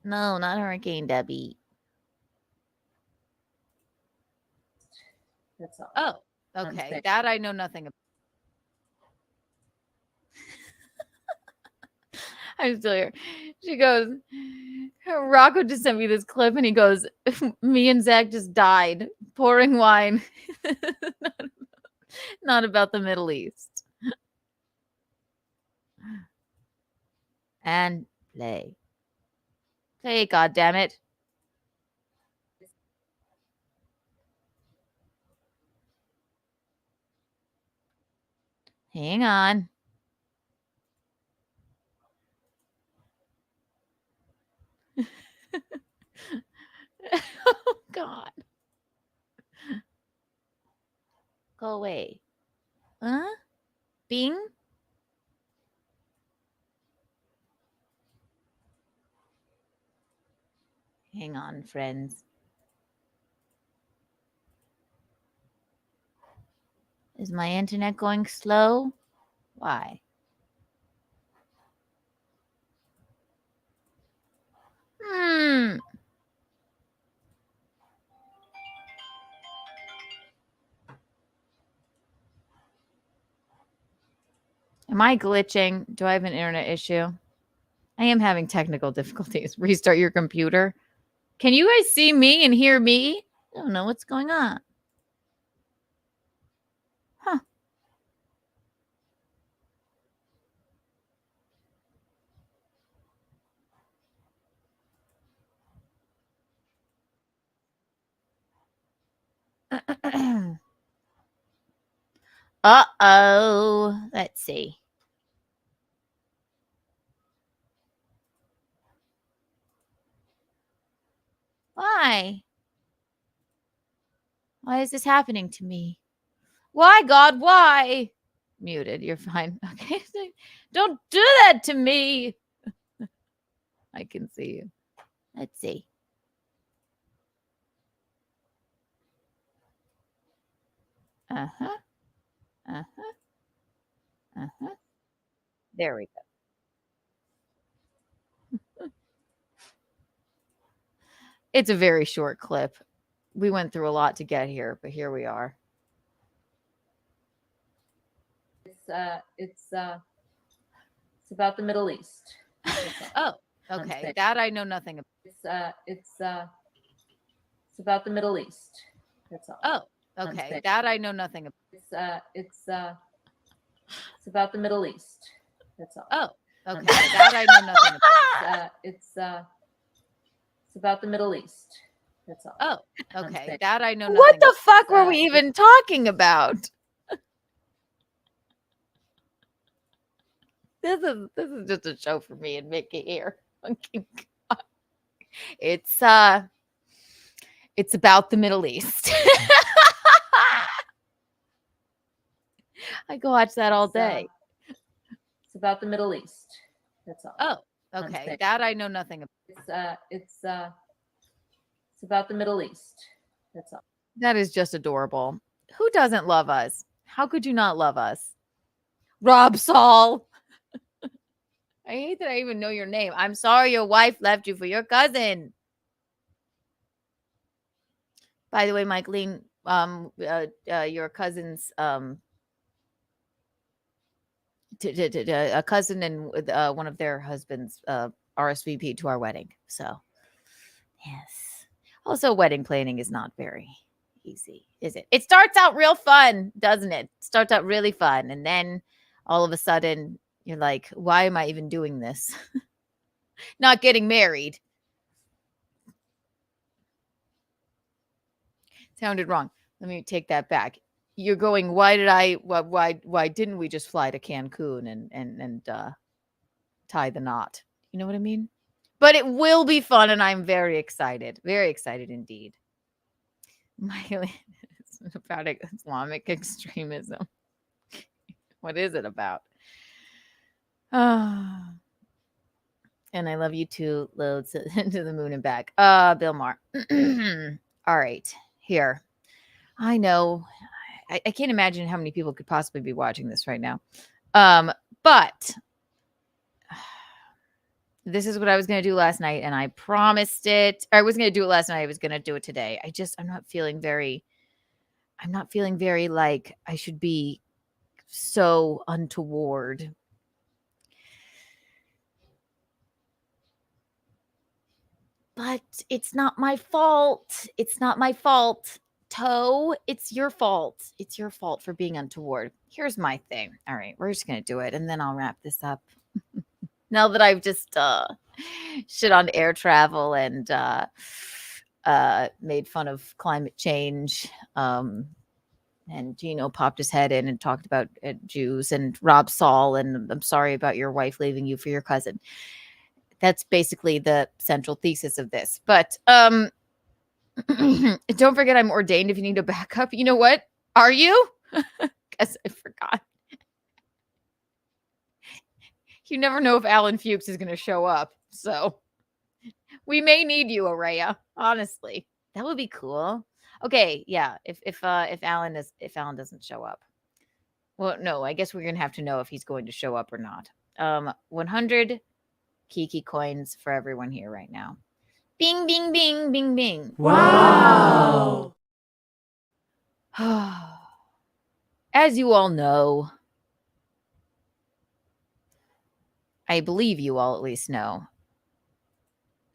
No, not Hurricane Debbie. That's all. Oh, okay. That I know nothing about. I'm still here. She goes, Rocco just sent me this clip and he goes, me and Zach just died pouring wine. Not about the Middle East. And play. Play, goddammit. Hang on. Oh, God. Go away. Huh? Bing? Hang on, friends. Is my internet going slow? Why? Am I glitching? Do I have an internet issue? I am having technical difficulties. Restart your computer. Can you guys see me and hear me? I don't know what's going on. Huh. Uh-oh. Let's see. Why? Why is this happening to me? Why, God? Why? Muted. You're fine. Okay. Don't do that to me. I can see you. Let's see. Uh-huh. Uh-huh. Uh-huh. There we go. It's a very short clip. We went through a lot to get here, but here we are. It's about the Middle East. Oh, okay. That I know nothing about. It's about the Middle East. That's all. Oh, okay. That I know nothing about. It's about the Middle East. That's all. Oh, okay. That I know nothing about. It's about the Middle East. That's all. Oh, okay. That I know nothing. What the fuck were we even talking about? This is just a show for me and Mickey here. It's about the Middle East. I could watch that all day. It's about the Middle East. That's all. Oh, okay. That I know nothing about. It's about the Middle East. That's all. That is just adorable. Who doesn't love us? How could you not love us? Rob Saul. I hate that I even know your name. I'm sorry your wife left you for your cousin. By the way, Michaeline, your cousin's a cousin and one of their husbands RSVP to our wedding. So, yes. Also, wedding planning is not very easy, is it? It starts out real fun, doesn't it? It starts out really fun. And then all of a sudden, you're like, why am I even doing this? Not getting married. Sounded wrong. Let me take that back. You're going, why didn't we just fly to Cancun and tie the knot? You know what I mean? But it will be fun, and I'm very excited. Very excited indeed. It's about Islamic extremism. What is it about? And I love you too, loads to the moon and back. Bill Maher. All right, here. I know. I can't imagine how many people could possibly be watching this right now. But this is what I was going to do last night, and I promised it. Or I was going to do it last night. I was going to do it today. I'm not feeling very like I should be so untoward. But it's not my fault. It's not my fault. Toe, it's your fault. It's your fault for being untoward. Here's my thing. All right, we're just going to do it, and then I'll wrap this up. Now that I've just shit on air travel and made fun of climate change, and Geno popped his head in and talked about Jews and Rob Saul, and I'm sorry about your wife leaving you for your cousin. That's basically the central thesis of this. But don't forget I'm ordained if you need a backup. You know what? Are you? Guess I forgot. You never know if Alan Fuchs is going to show up. So we may need you, Araya. Honestly, that would be cool. Okay, yeah. If Alan doesn't show up, well, no. I guess we're going to have to know if he's going to show up or not. 100 Kiki coins for everyone here right now. Bing, bing, bing, bing, bing. Wow. As you all know, I believe you all at least know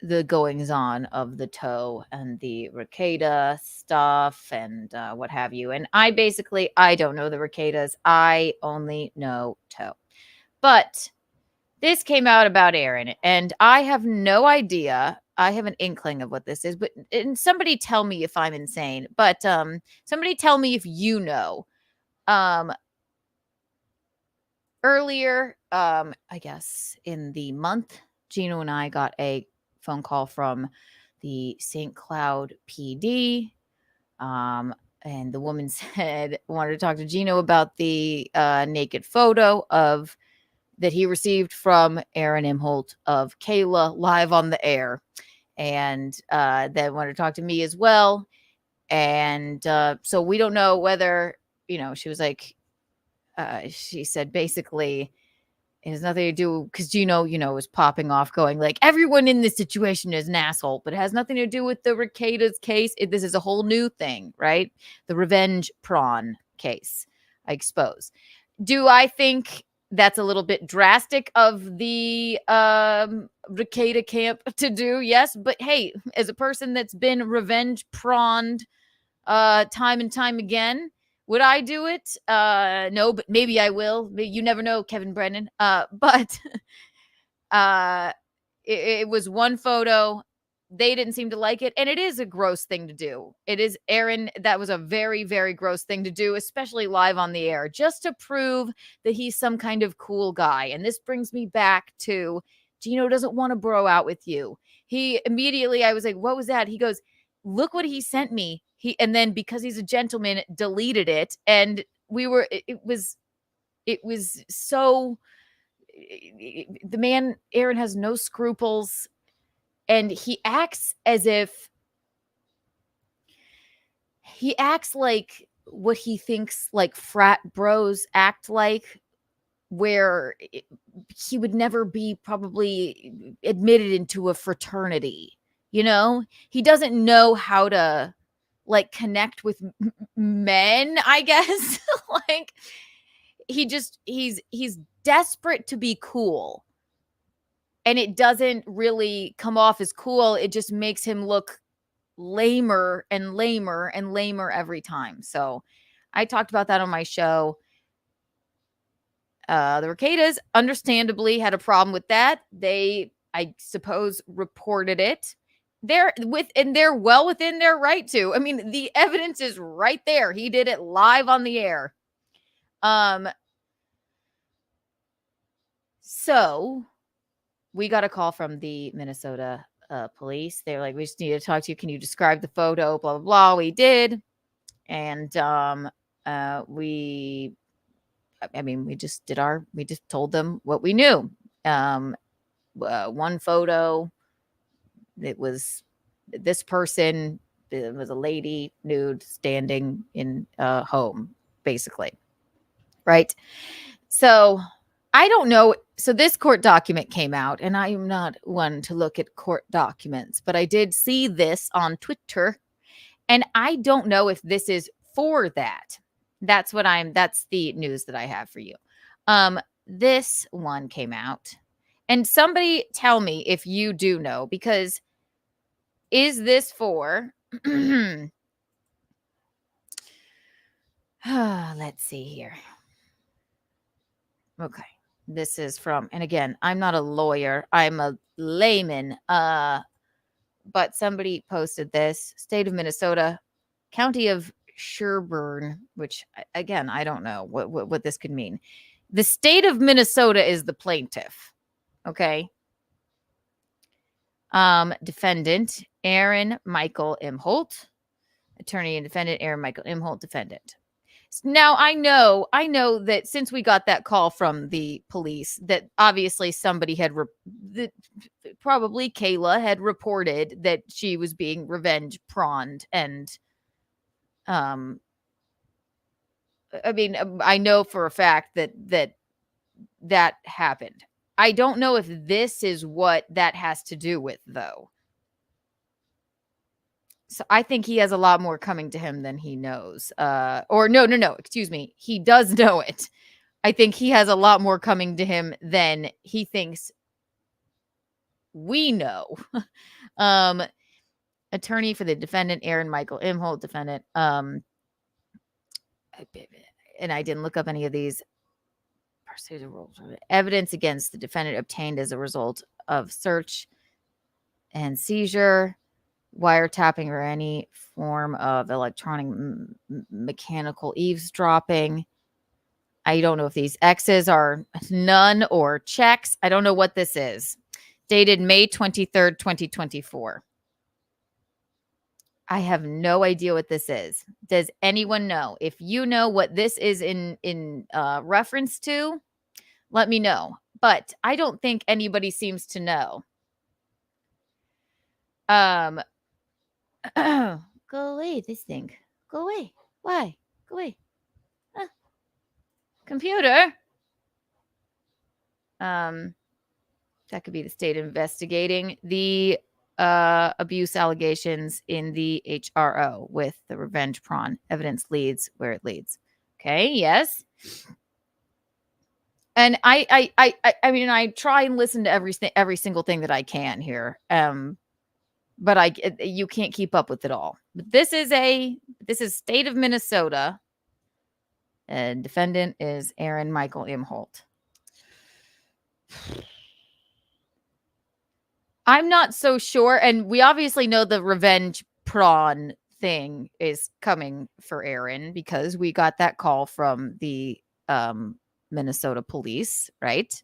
the goings on of the toe and the Ricada stuff and what have you. And I don't know the Ricadas. I only know toe. But this came out about Aaron, and I have no idea. I have an inkling of what this is, but and somebody tell me if I'm insane. But somebody tell me if you know. Earlier, I guess in the month, Geno and I got a phone call from the St. Cloud PD. And the woman said, wanted to talk to Geno about the naked photo that he received from Aaron Imholte of Kayla live on the air. And then wanted to talk to me as well. And so we don't know whether, she was like, she said basically it has nothing to do because Geno, was popping off going like everyone in this situation is an asshole, but it has nothing to do with the Rekida's case. This is a whole new thing, right? The revenge prawn case, I expose. Do I think that's a little bit drastic of the Rekida camp to do? Yes, but hey, as a person that's been revenge prawned time and time again, would I do it? No, but maybe I will. You never know, Kevin Brennan. But it was one photo. They didn't seem to like it. And it is a gross thing to do. It is, Aaron, that was a very, very gross thing to do, especially live on the air, just to prove that he's some kind of cool guy. And this brings me back to Geno doesn't want to bro out with you. He immediately, I was like, what was that? He goes, look what he sent me. And then because he's a gentleman, deleted it. And it was so, the man, Aaron, has no scruples. And he acts like what he thinks like frat bros act like, where he would never be probably admitted into a fraternity. He doesn't know how to like connect with men, I guess. Like he's desperate to be cool. And it doesn't really come off as cool. It just makes him look lamer and lamer and lamer every time. So I talked about that on my show. The Rekidas understandably had a problem with that. They, I suppose, reported it. They're well within their right to. I mean, the evidence is right there. He did it live on the air. So we got a call from the Minnesota police. They were like, we just need to talk to you. Can you describe the photo? Blah, blah, blah. We did. And we just told them what we knew. One photo, it was this person. It was a lady nude standing in a home, basically. Right. So I don't know. So this court document came out, and I am not one to look at court documents, but I did see this on Twitter, and I don't know if this is for that. That's the news that I have for you. This one came out, and somebody tell me if you do know, because is this for, let's see here. Okay. This is from, and again, I'm not a lawyer. I'm a layman. But somebody posted this. State of Minnesota, County of Sherburne, which again, I don't know what this could mean. The state of Minnesota is the plaintiff. Okay. Defendant, Aaron Michael Imholte. Attorney and defendant, Aaron Michael Imholte, defendant. Now, I know that since we got that call from the police, that obviously somebody had, probably Kayla had reported that she was being revenge prawned. And, I know for a fact that happened. I don't know if this is what that has to do with, though. So I think he has a lot more coming to him than he knows. Or no. Excuse me. He does know it. I think he has a lot more coming to him than he thinks we know. Attorney for the defendant, Aaron Michael Imholte, defendant. And I didn't look up any of these. Evidence against the defendant obtained as a result of search and seizure, wiretapping, or any form of electronic mechanical eavesdropping. I don't know if these X's are none or checks. I don't know what this is. Dated May 23rd, 2024. I have no idea what this is. Does anyone know? If you know what this is in reference to, let me know. But I don't think anybody seems to know. Go away, this thing. Go away. Why? Go away. Computer. That could be the state investigating the abuse allegations in the HRO with the revenge prawn. Evidence leads where it leads. Okay, yes. And I mean, I try and listen to every single thing that I can here. But you can't keep up with it all. But this is state of Minnesota. And defendant is Aaron Michael Imholte. I'm not so sure. And we obviously know the revenge prawn thing is coming for Aaron because we got that call from the Minnesota police, right?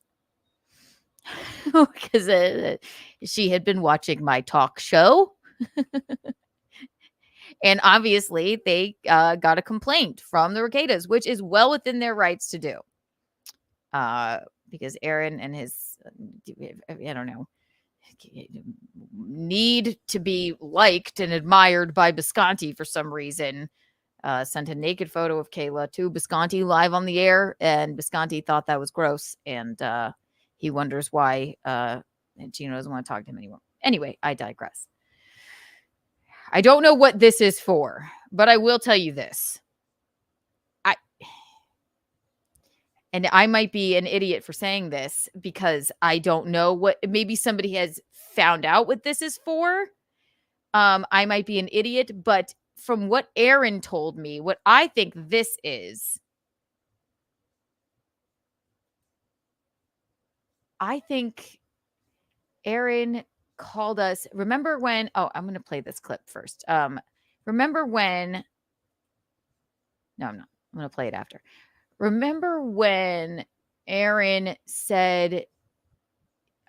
Because she had been watching my talk show. And obviously they got a complaint from the Regatas, which is well within their rights to do. Because Aaron and his, I don't know, need to be liked and admired by Bisconti for some reason. Sent a naked photo of Kayla to Bisconti live on the air, and Bisconti thought that was gross, and he wonders why Geno doesn't want to talk to him anymore. Anyway, I digress. I don't know what this is for, but I will tell you this. And I might be an idiot for saying this because I don't know what, maybe somebody has found out what this is for. I might be an idiot, but from what Aaron told me, what I think this is, I think Aaron called us. Remember when, I'm going to play this clip first. Remember when, no, I'm not. I'm going to play it after. Remember when Aaron said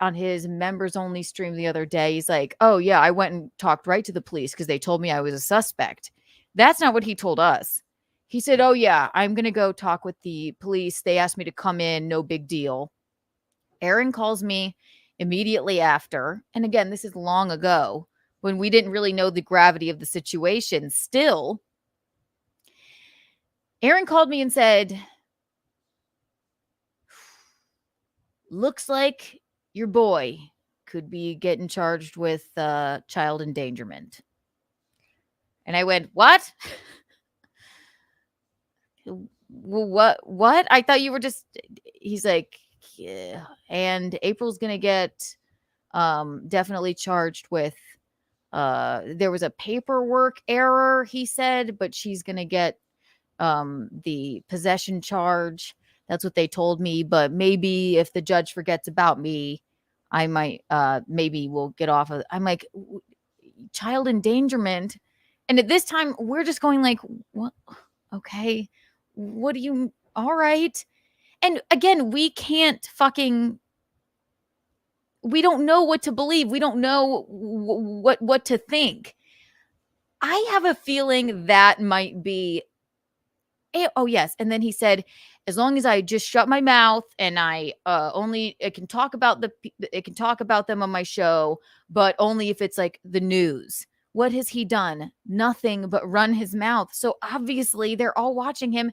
on his members only stream the other day, he's like, oh yeah, I went and talked right to the police because they told me I was a suspect. That's not what he told us. He said, oh yeah, I'm going to go talk with the police. They asked me to come in. No big deal. Aaron calls me immediately after. And again, this is long ago when we didn't really know the gravity of the situation. Still, Aaron called me and said, looks like your boy could be getting charged with child endangerment. And I went, what? What? I thought you were just, he's like, yeah. And April's going to get definitely charged with, there was a paperwork error, he said, but she's going to get the possession charge. That's what they told me. But maybe if the judge forgets about me, I might, maybe we'll get off of. I'm like, child endangerment. And at this time, we're just going like, what? Okay. What do you, all right. And again, we can't fucking, we don't know what to believe. We don't know what to think. I have a feeling that might be, oh yes. And then he said, as long as I just shut my mouth and I can talk about them on my show, but only if it's like the news. What has he done? Nothing but run his mouth. So obviously they're all watching him.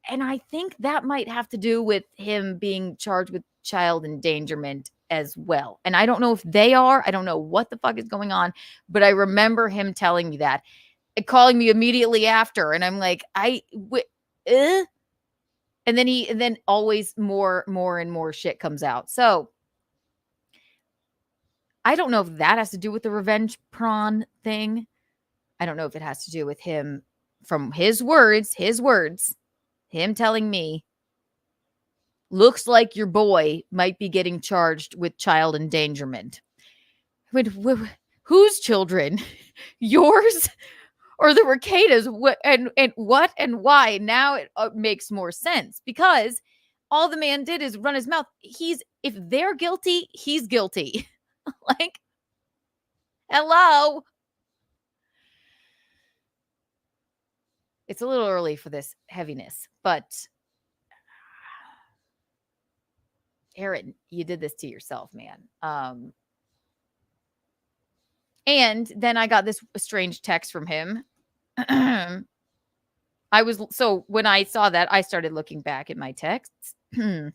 And I think that might have to do with him being charged with child endangerment as well. And I don't know if they are. I don't know what the fuck is going on. But I remember him telling me that. And calling me immediately after. And I'm like, and then always more and more shit comes out. So I don't know if that has to do with the revenge prawn thing. I don't know if it has to do with him, from his words, him telling me, looks like your boy might be getting charged with child endangerment. I mean, whose children? Yours or the Regatas? And what and why? Now it makes more sense because all the man did is run his mouth. If they're guilty, he's guilty. Like, hello. it's a little early for this heaviness, but Aaron, you did this to yourself, man. And then I got this strange text from him. So when I saw that, I started looking back at my texts. And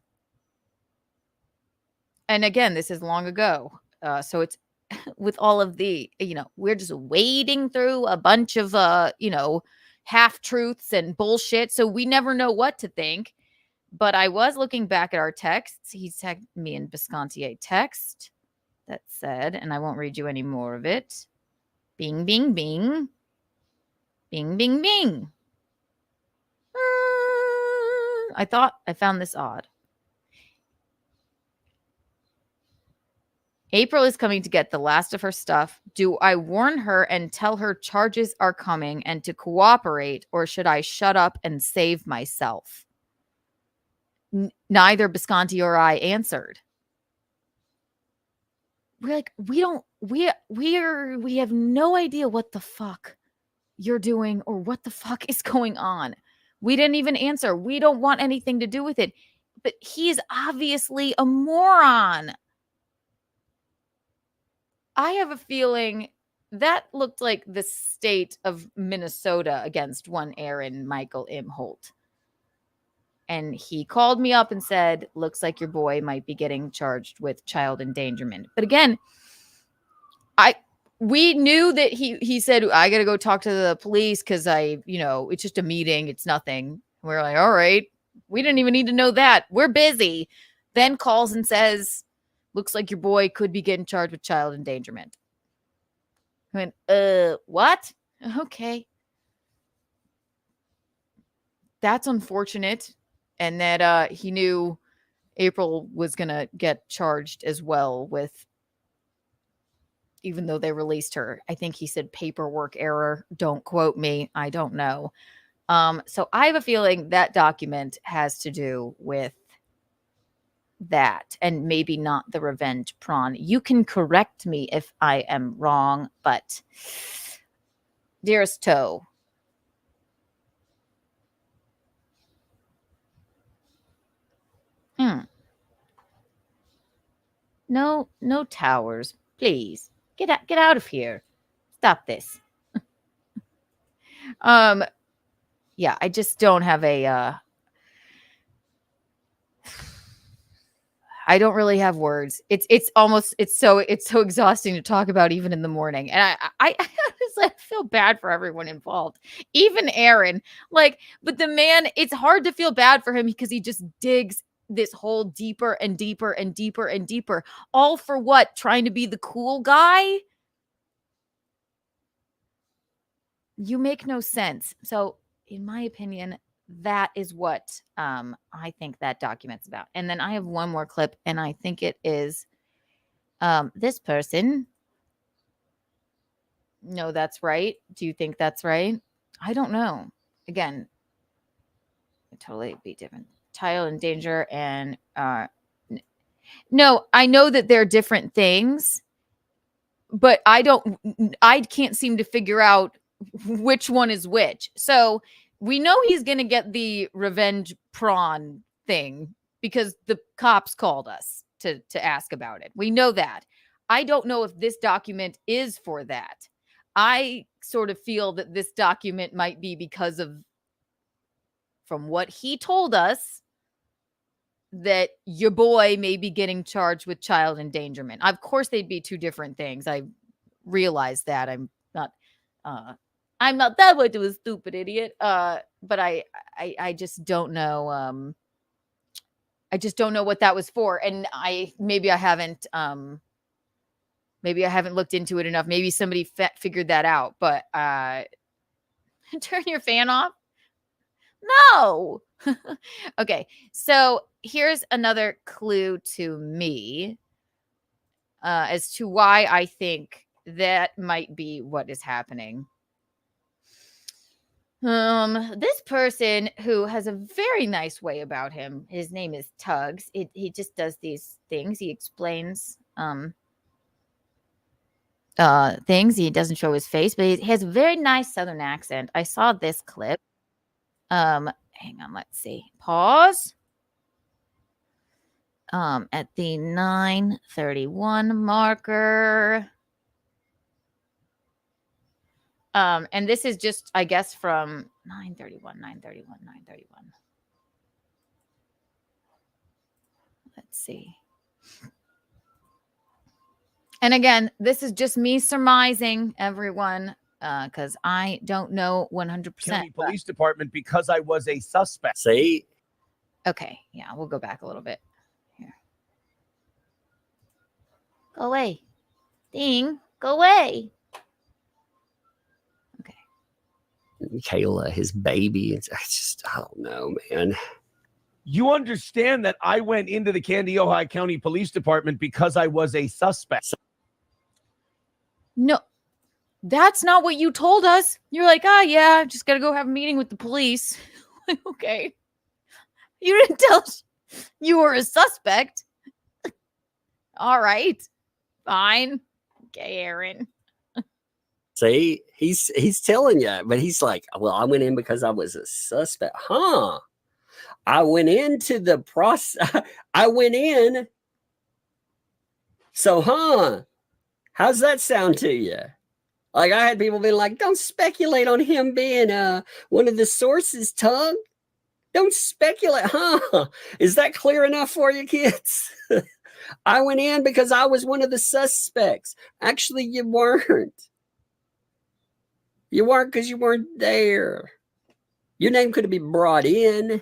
again, this is long ago. So it's with all of the, we're just wading through a bunch of, half truths and bullshit. So we never know what to think. But I was looking back at our texts. He tagged me in Bisconti a text that said, and I won't read you any more of it. Bing, bing, bing. Bing, bing, bing. I thought I found this odd. April is coming to get the last of her stuff. Do I warn her and tell her charges are coming and to cooperate, or should I shut up and save myself? Neither Bisconti or I answered. We're like, we have no idea what the fuck you're doing or what the fuck is going on. We didn't even answer. We don't want anything to do with it. But he's obviously a moron. I have a feeling that looked like the state of Minnesota against one Aaron Michael Imholte. And he called me up and said, looks like your boy might be getting charged with child endangerment. But again, we knew that he said, I got to go talk to the police because it's just a meeting. It's nothing. We're like, all right. We didn't even need to know that. We're busy. Then calls and says, looks like your boy could be getting charged with child endangerment. I went, what? Okay. That's unfortunate. And that he knew April was going to get charged as well with, even though they released her. I think he said paperwork error. Don't quote me. I don't know. So I have a feeling that document has to do with that and maybe not the revenge prawn. You can correct me if I am wrong, but dearest Toe, no towers, please. Get out of here. Stop this. Yeah, I just don't have I don't really have words. It's so exhausting to talk about even in the morning. And I honestly feel bad for everyone involved. Even Aaron. But the man, it's hard to feel bad for him because he just digs this hole deeper and deeper and deeper and deeper. All for what? Trying to be the cool guy? You make no sense. So, in my opinion, that is what I think that document's about. And then I have one more clip, and I think it is this person. No, that's right. Do you think that's right? I don't know. Again, totally be different. Child in danger and no, I know that they're different things, but I can't seem to figure out which one is which. So we know he's going to get the revenge prawn thing because the cops called us to ask about it. We know that. I don't know if this document is for that. I sort of feel that this document might be because of, from what he told us, that your boy may be getting charged with child endangerment. Of course, they'd be two different things. I realize that. I'm not that way to a stupid idiot. But I just don't know. I just don't know what that was for. And maybe I haven't looked into it enough. Maybe somebody figured that out, but turn your fan off. No. Okay. So here's another clue to me as to why I think that might be what is happening. This person who has a very nice way about him, his name is Tugs. He just does these things. He explains things. He doesn't show his face, but he has a very nice Southern accent. I saw this clip. Hang on, let's see. Pause. At the 9:31 marker. And this is just, I guess, from 9:31. Let's see. And again, this is just me surmising, everyone, because I don't know 100%. County Police Department because I was a suspect. See? Okay, yeah, we'll go back a little bit. Here. Go away. Ding, go away. Okay. Kayla, his baby. It's just, I don't know, man. You understand that I went into the Candy Ojai County Police Department because I was a suspect. No, that's not what you told us. You're like, yeah, just got to go have a meeting with the police. Okay. You didn't tell us you were a suspect. All right. Fine. Okay, Aaron. See, he's telling you, but he's like, well, I went in because I was a suspect. Huh? I went into the process. I went in. So, how's that sound to you? Like, I had people being like, don't speculate on him being one of the sources, Tug. Don't speculate, huh? Is that clear enough for you, kids? I went in because I was one of the suspects. Actually, you weren't. You weren't because you weren't there. Your name could have been brought in.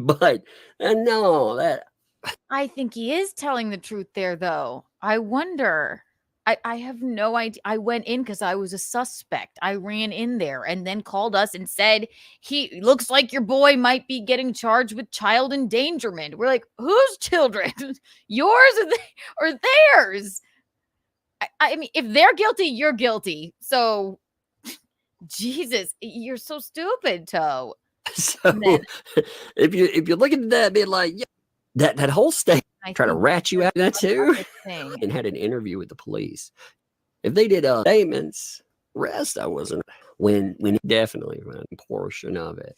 But no, that... I think he is telling the truth there, though. I wonder. I have no idea. I went in because I was a suspect. I ran in there and then called us and said, he looks like your boy might be getting charged with child endangerment. We're like, whose children? Yours or theirs? I mean, if they're guilty, you're guilty. So, Jesus, you're so stupid, Toe. So, if you look at that, be like, yeah, that whole state trying to rat you out of that too, and had an interview with the police. If they did statements, rest I wasn't when definitely a portion of it.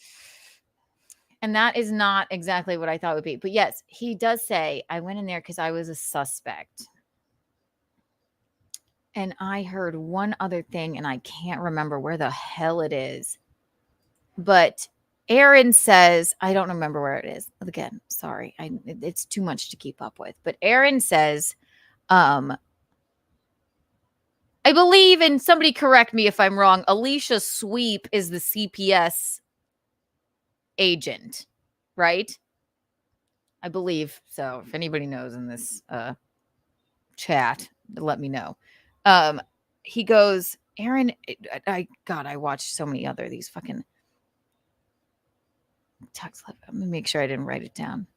And that is not exactly what I thought it would be. But yes, he does say, I went in there because I was a suspect. And I heard one other thing, and I can't remember where the hell it is. But Aaron says, I don't remember where it is. Again, sorry. It's too much to keep up with. But Aaron says, I believe, and somebody correct me if I'm wrong, Alicia Sweep is the CPS agent, right? I believe so. If anybody knows in this chat, let me know. He goes, Aaron, I watched so many other these fucking text. Let me make sure I didn't write it down.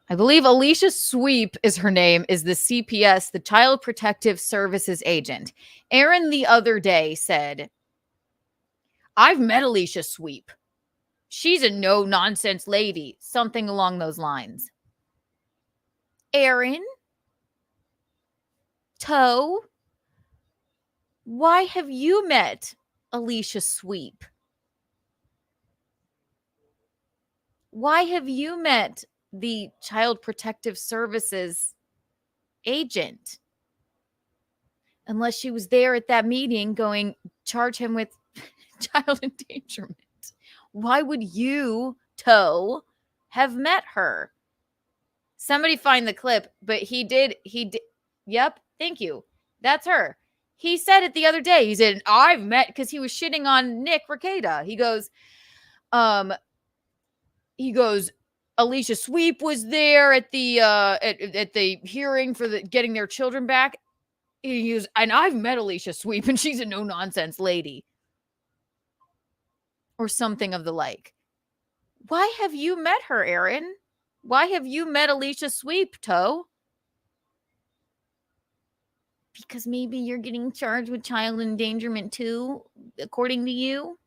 I believe Alicia Sweep is her name, is the CPS, the Child Protective Services agent. Aaron the other day said, I've met Alicia Sweep. She's a no-nonsense lady. Something along those lines. Aaron? Toe? Why have you met Alicia Sweep? Why have you met the Child Protective Services agent? Unless she was there at that meeting going, charge him with child endangerment. Why would you, Toe, have met her? Somebody find the clip, but he did. Yep, thank you. That's her. He said it the other day. He said, I've met, because he was shitting on Nick Rekieta. He goes, Alicia Sweep was there at the at the hearing for getting their children back. He goes, and I've met Alicia Sweep, and she's a no-nonsense lady. Or something of the like. Why have you met her, Aaron? Why have you met Alicia Sweep, Toe? Because maybe you're getting charged with child endangerment too, according to you?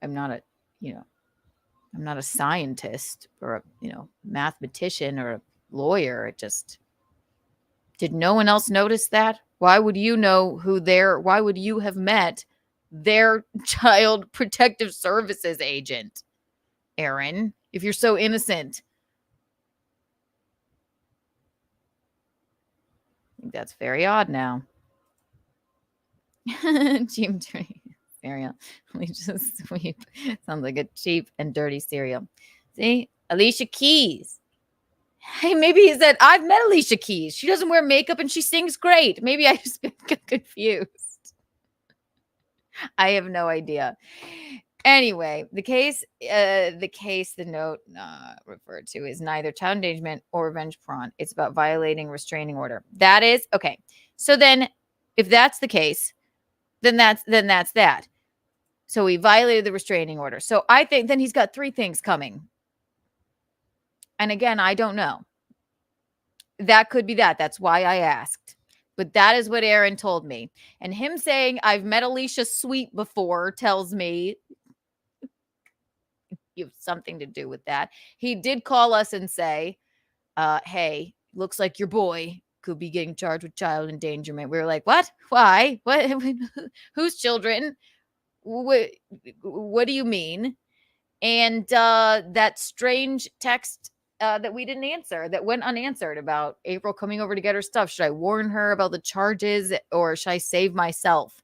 I'm not a scientist or a, mathematician or lawyer. It just, did no one else notice that? Why would you know why would you have met their child protective services agent, Aaron, if you're so innocent? I think that's very odd now. Team cereal. We just sweep. Sounds like a cheap and dirty cereal. See? Alicia Keys. Hey, maybe he said, I've met Alicia Keys. She doesn't wear makeup and she sings great. Maybe I just got confused. I have no idea. Anyway, the note referred to is neither child endangerment or revenge porn. It's about violating restraining order. That is okay. So then, if that's the case, then that's that. So he violated the restraining order. So I think then he's got 3 things coming. And again, I don't know. That could be that. That's why I asked. But that is what Aaron told me. And him saying I've met Alicia Sweet before tells me you have something to do with that. He did call us and say, hey, looks like your boy could be getting charged with child endangerment. We were like, what? Why? What? Whose children? What do you mean? And that strange text that we didn't answer, that went unanswered about April coming over to get her stuff. Should I warn her about the charges or should I save myself?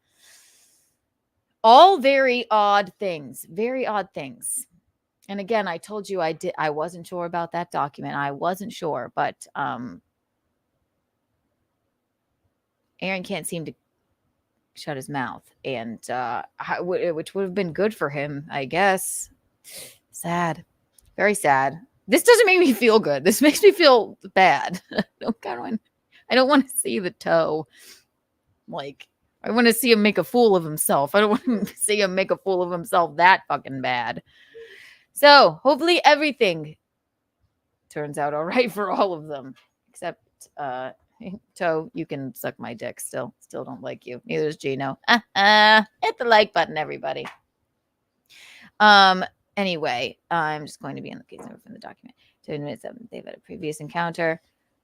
All very odd things. Very odd things. And again, I told you I wasn't sure about that document. I wasn't sure, but Aaron can't seem to shut his mouth, and which would have been good for him, I guess. Sad. Very sad. This doesn't make me feel good. This makes me feel bad. I don't want to see the toe. Like, I want to see him make a fool of himself. I don't want to see him make a fool of himself that fucking bad. So hopefully everything turns out all right for all of them, except Toe, you can suck my dick. Still don't like you. Neither does Geno. Hit the like button, everybody. Anyway, I'm just going to be in the case number from the document. 2 minutes they've had a previous encounter.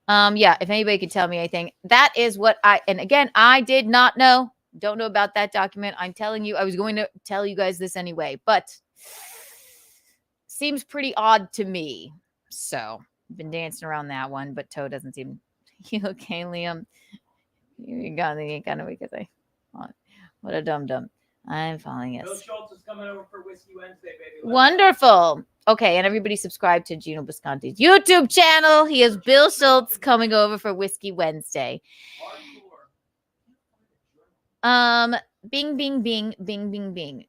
Yeah, if anybody could tell me anything, that is what and again, I did not know. Don't know about that document. I'm telling you, I was going to tell you guys this anyway, but seems pretty odd to me. So I've been dancing around that one, but Toe doesn't seem. You okay, Liam? You got the kind of week as I want. What a dum-dum. I'm following it. Bill Schultz is coming over for Whiskey Wednesday, baby. Wonderful. Okay, and everybody subscribe to Geno Bisconti's YouTube channel. He has Bill Schultz coming over for Whiskey Wednesday. Bing, bing, bing, bing, bing, bing.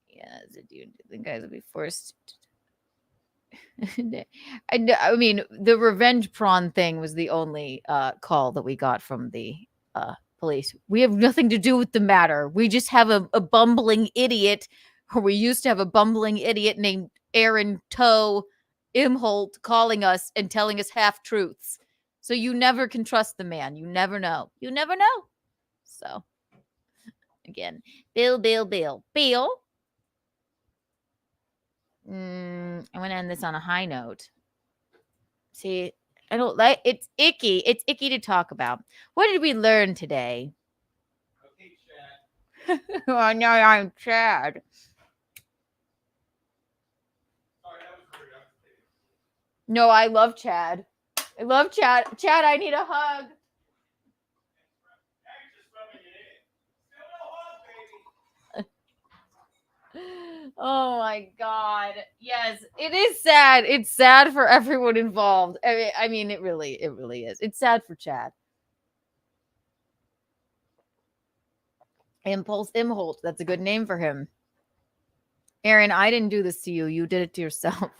Yeah, the guys will be forced. I mean, the revenge prawn thing was the only call that we got from the police. We have nothing to do with the matter. We just have a bumbling idiot, or we used to have a bumbling idiot named Aaron Toe Imholte calling us and telling us half-truths. So you never can trust the man. You never know. You never know. So, again, Bill. I want to end this on a high note. See, I don't like it's icky. It's icky to talk about. What did we learn today? Okay, Chad. Oh no, I'm Chad. Sorry, that was weird. No, I love Chad. I love Chad. Chad, I need a hug. Oh my God. Yes, it is sad. It's sad for everyone involved. I mean, it really is. It's sad for Chad. Impulse Imholte. That's a good name for him. Aaron, I didn't do this to you. You did it to yourself.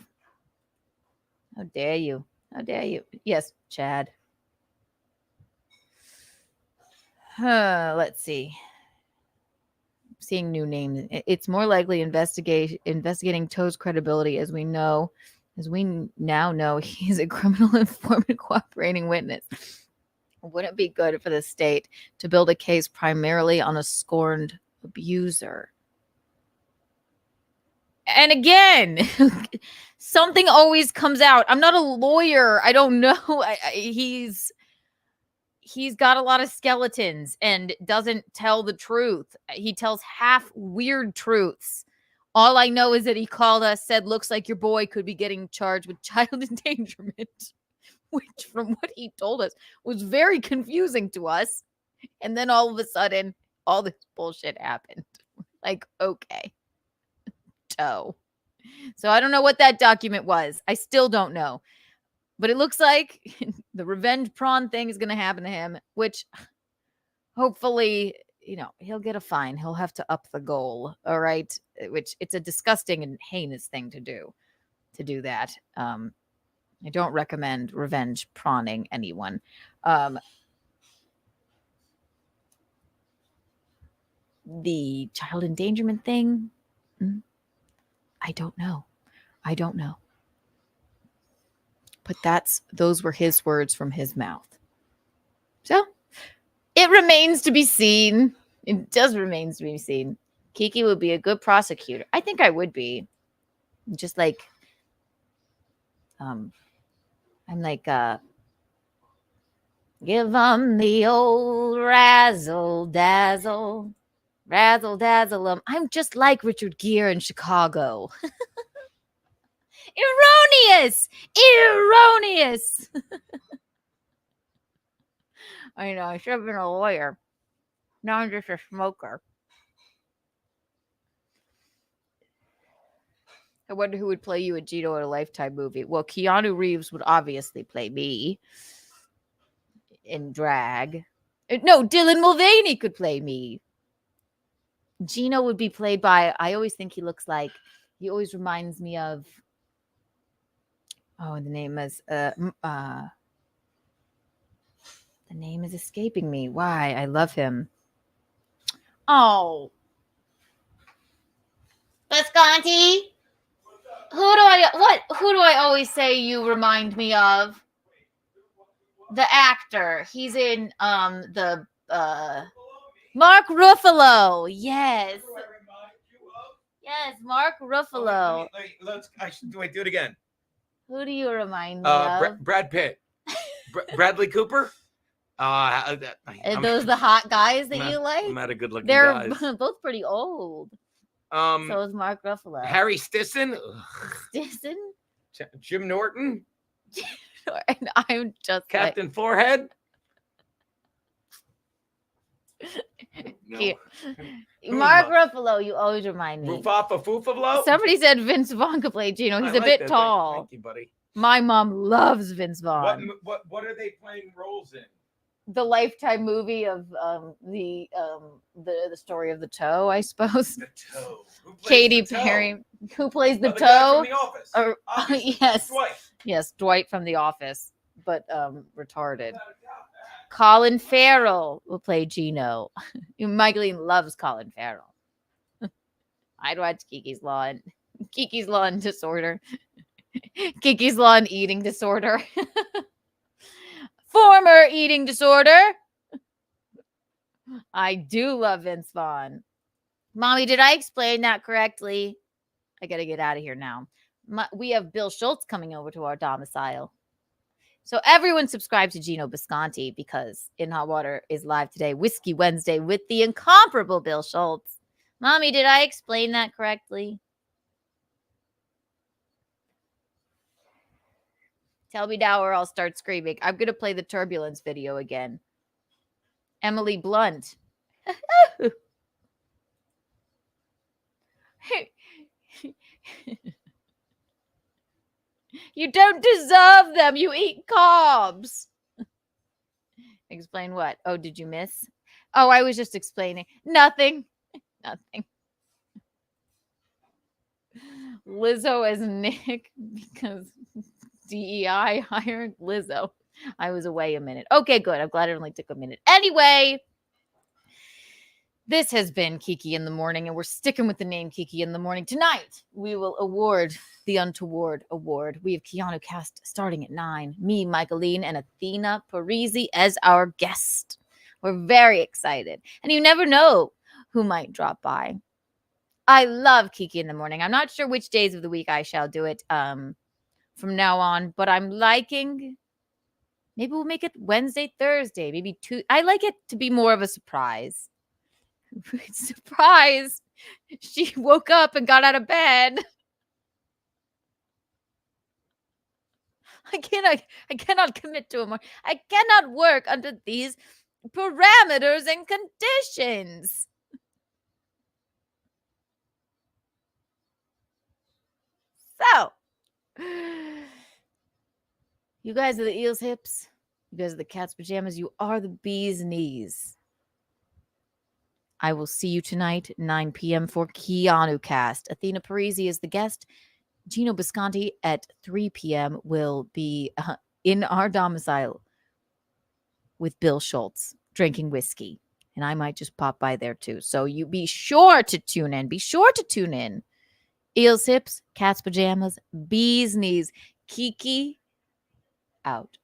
How dare you? How dare you? Yes, Chad. Let's see. Seeing new names. It's more likely investigating Toe's credibility, as we now know he's a criminal informant cooperating witness. Wouldn't it be good for the state to build a case primarily on a scorned abuser? And again, something always comes out. I'm not a lawyer. I don't know. He's got a lot of skeletons and doesn't tell the truth. He tells half weird truths. All I know is that he called us, said, looks like your boy could be getting charged with child endangerment, which from what he told us was very confusing to us. And then all of a sudden, all this bullshit happened. Like, okay. So I don't know what that document was. I still don't know. But it looks like the revenge prawn thing is going to happen to him, which hopefully, he'll get a fine. He'll have to up the goal. All right. Which it's a disgusting and heinous thing to do that. I don't recommend revenge prawning anyone. The child endangerment thing. I don't know. But those were his words from his mouth. So it remains to be seen. It just remains to be seen. Kiki would be a good prosecutor. I think I would be. Just like, I'm like, give 'em the old razzle dazzle. Razzle dazzle. I'm just like Richard Gere in Chicago. Erroneous. I know. I should have been a lawyer. Now I'm just a smoker. I wonder who would play you at Geno in a Lifetime movie. Well, Keanu Reeves would obviously play me in drag. No, Dylan Mulvaney could play me. Geno would be played by, I always think he always reminds me of, the name is escaping me. Why? I love him. Oh. Visconti? Who do I always say you remind me of? The actor. He's in the Mark Ruffalo. Yes. Yes, Mark Ruffalo. Do I do it again? Who do you remind me of? Brad Pitt. Bradley Cooper. Are those the hot guys that you like? I'm not a good looking They're guys. both pretty old. So is Mark Ruffalo. Harry Stisson. Stisson? Jim Norton. And I'm just Captain Forehead. No. Mark Ruffalo, you always remind me. Rufafa Foofablo. Somebody said Vince Vaughn could play Geno. He's a bit tall. Thank you, buddy. My mom loves Vince Vaughn. What are they playing roles in? The Lifetime movie of the story of the toe, I suppose. The toe. Katy Perry, who plays the toe? From The Office. Yes, Dwight. Yes, Dwight from The Office, but retarded. Colin Farrell will play Geno. Michaeline loves Colin Farrell. I'd watch Kiki's Law and Disorder. Kiki's Law and Eating Disorder. Former eating disorder. I do love Vince Vaughn. Mommy, did I explain that correctly? I got to get out of here now. We have Bill Schultz coming over to our domicile. So everyone subscribe to Geno Bisconti because In Hot Water is live today, Whiskey Wednesday, with the incomparable Bill Schultz. Mommy, did I explain that correctly? Tell me now or I'll start screaming. I'm going to play the Turbulence video again. Emily Blunt. You don't deserve them. You eat carbs. Explain what? Oh, did you miss? Oh, I was just explaining. Nothing. Nothing. Lizzo as Nick because DEI hired Lizzo. I was away a minute. Okay, good. I'm glad it only took a minute. Anyway, this has been Kiki in the Morning, and we're sticking with the name Kiki in the Morning. Tonight, we will award the Untoward Award. We have keanucast starting at 9. Me, Michaeline, and Athena Parisi as our guest. We're very excited. And you never know who might drop by. I love Kiki in the Morning. I'm not sure which days of the week I shall do it from now on, but I'm liking. Maybe we'll make it Wednesday, Thursday, maybe 2. I like it to be more of a surprise. Surprise! She woke up and got out of bed. I cannot commit to a more. I cannot work under these parameters and conditions. So, you guys are the eel's hips. You guys are the cat's pajamas. You are the bee's knees. I will see you tonight at 9 p.m. for KeanuCast. Athena Parisi is the guest. Geno Bisconti at 3 p.m. will be in our domicile with Bill Schultz drinking whiskey. And I might just pop by there too. So you be sure to tune in. Be sure to tune in. Eel's hips, cat's pajamas, bee's knees. Kiki out.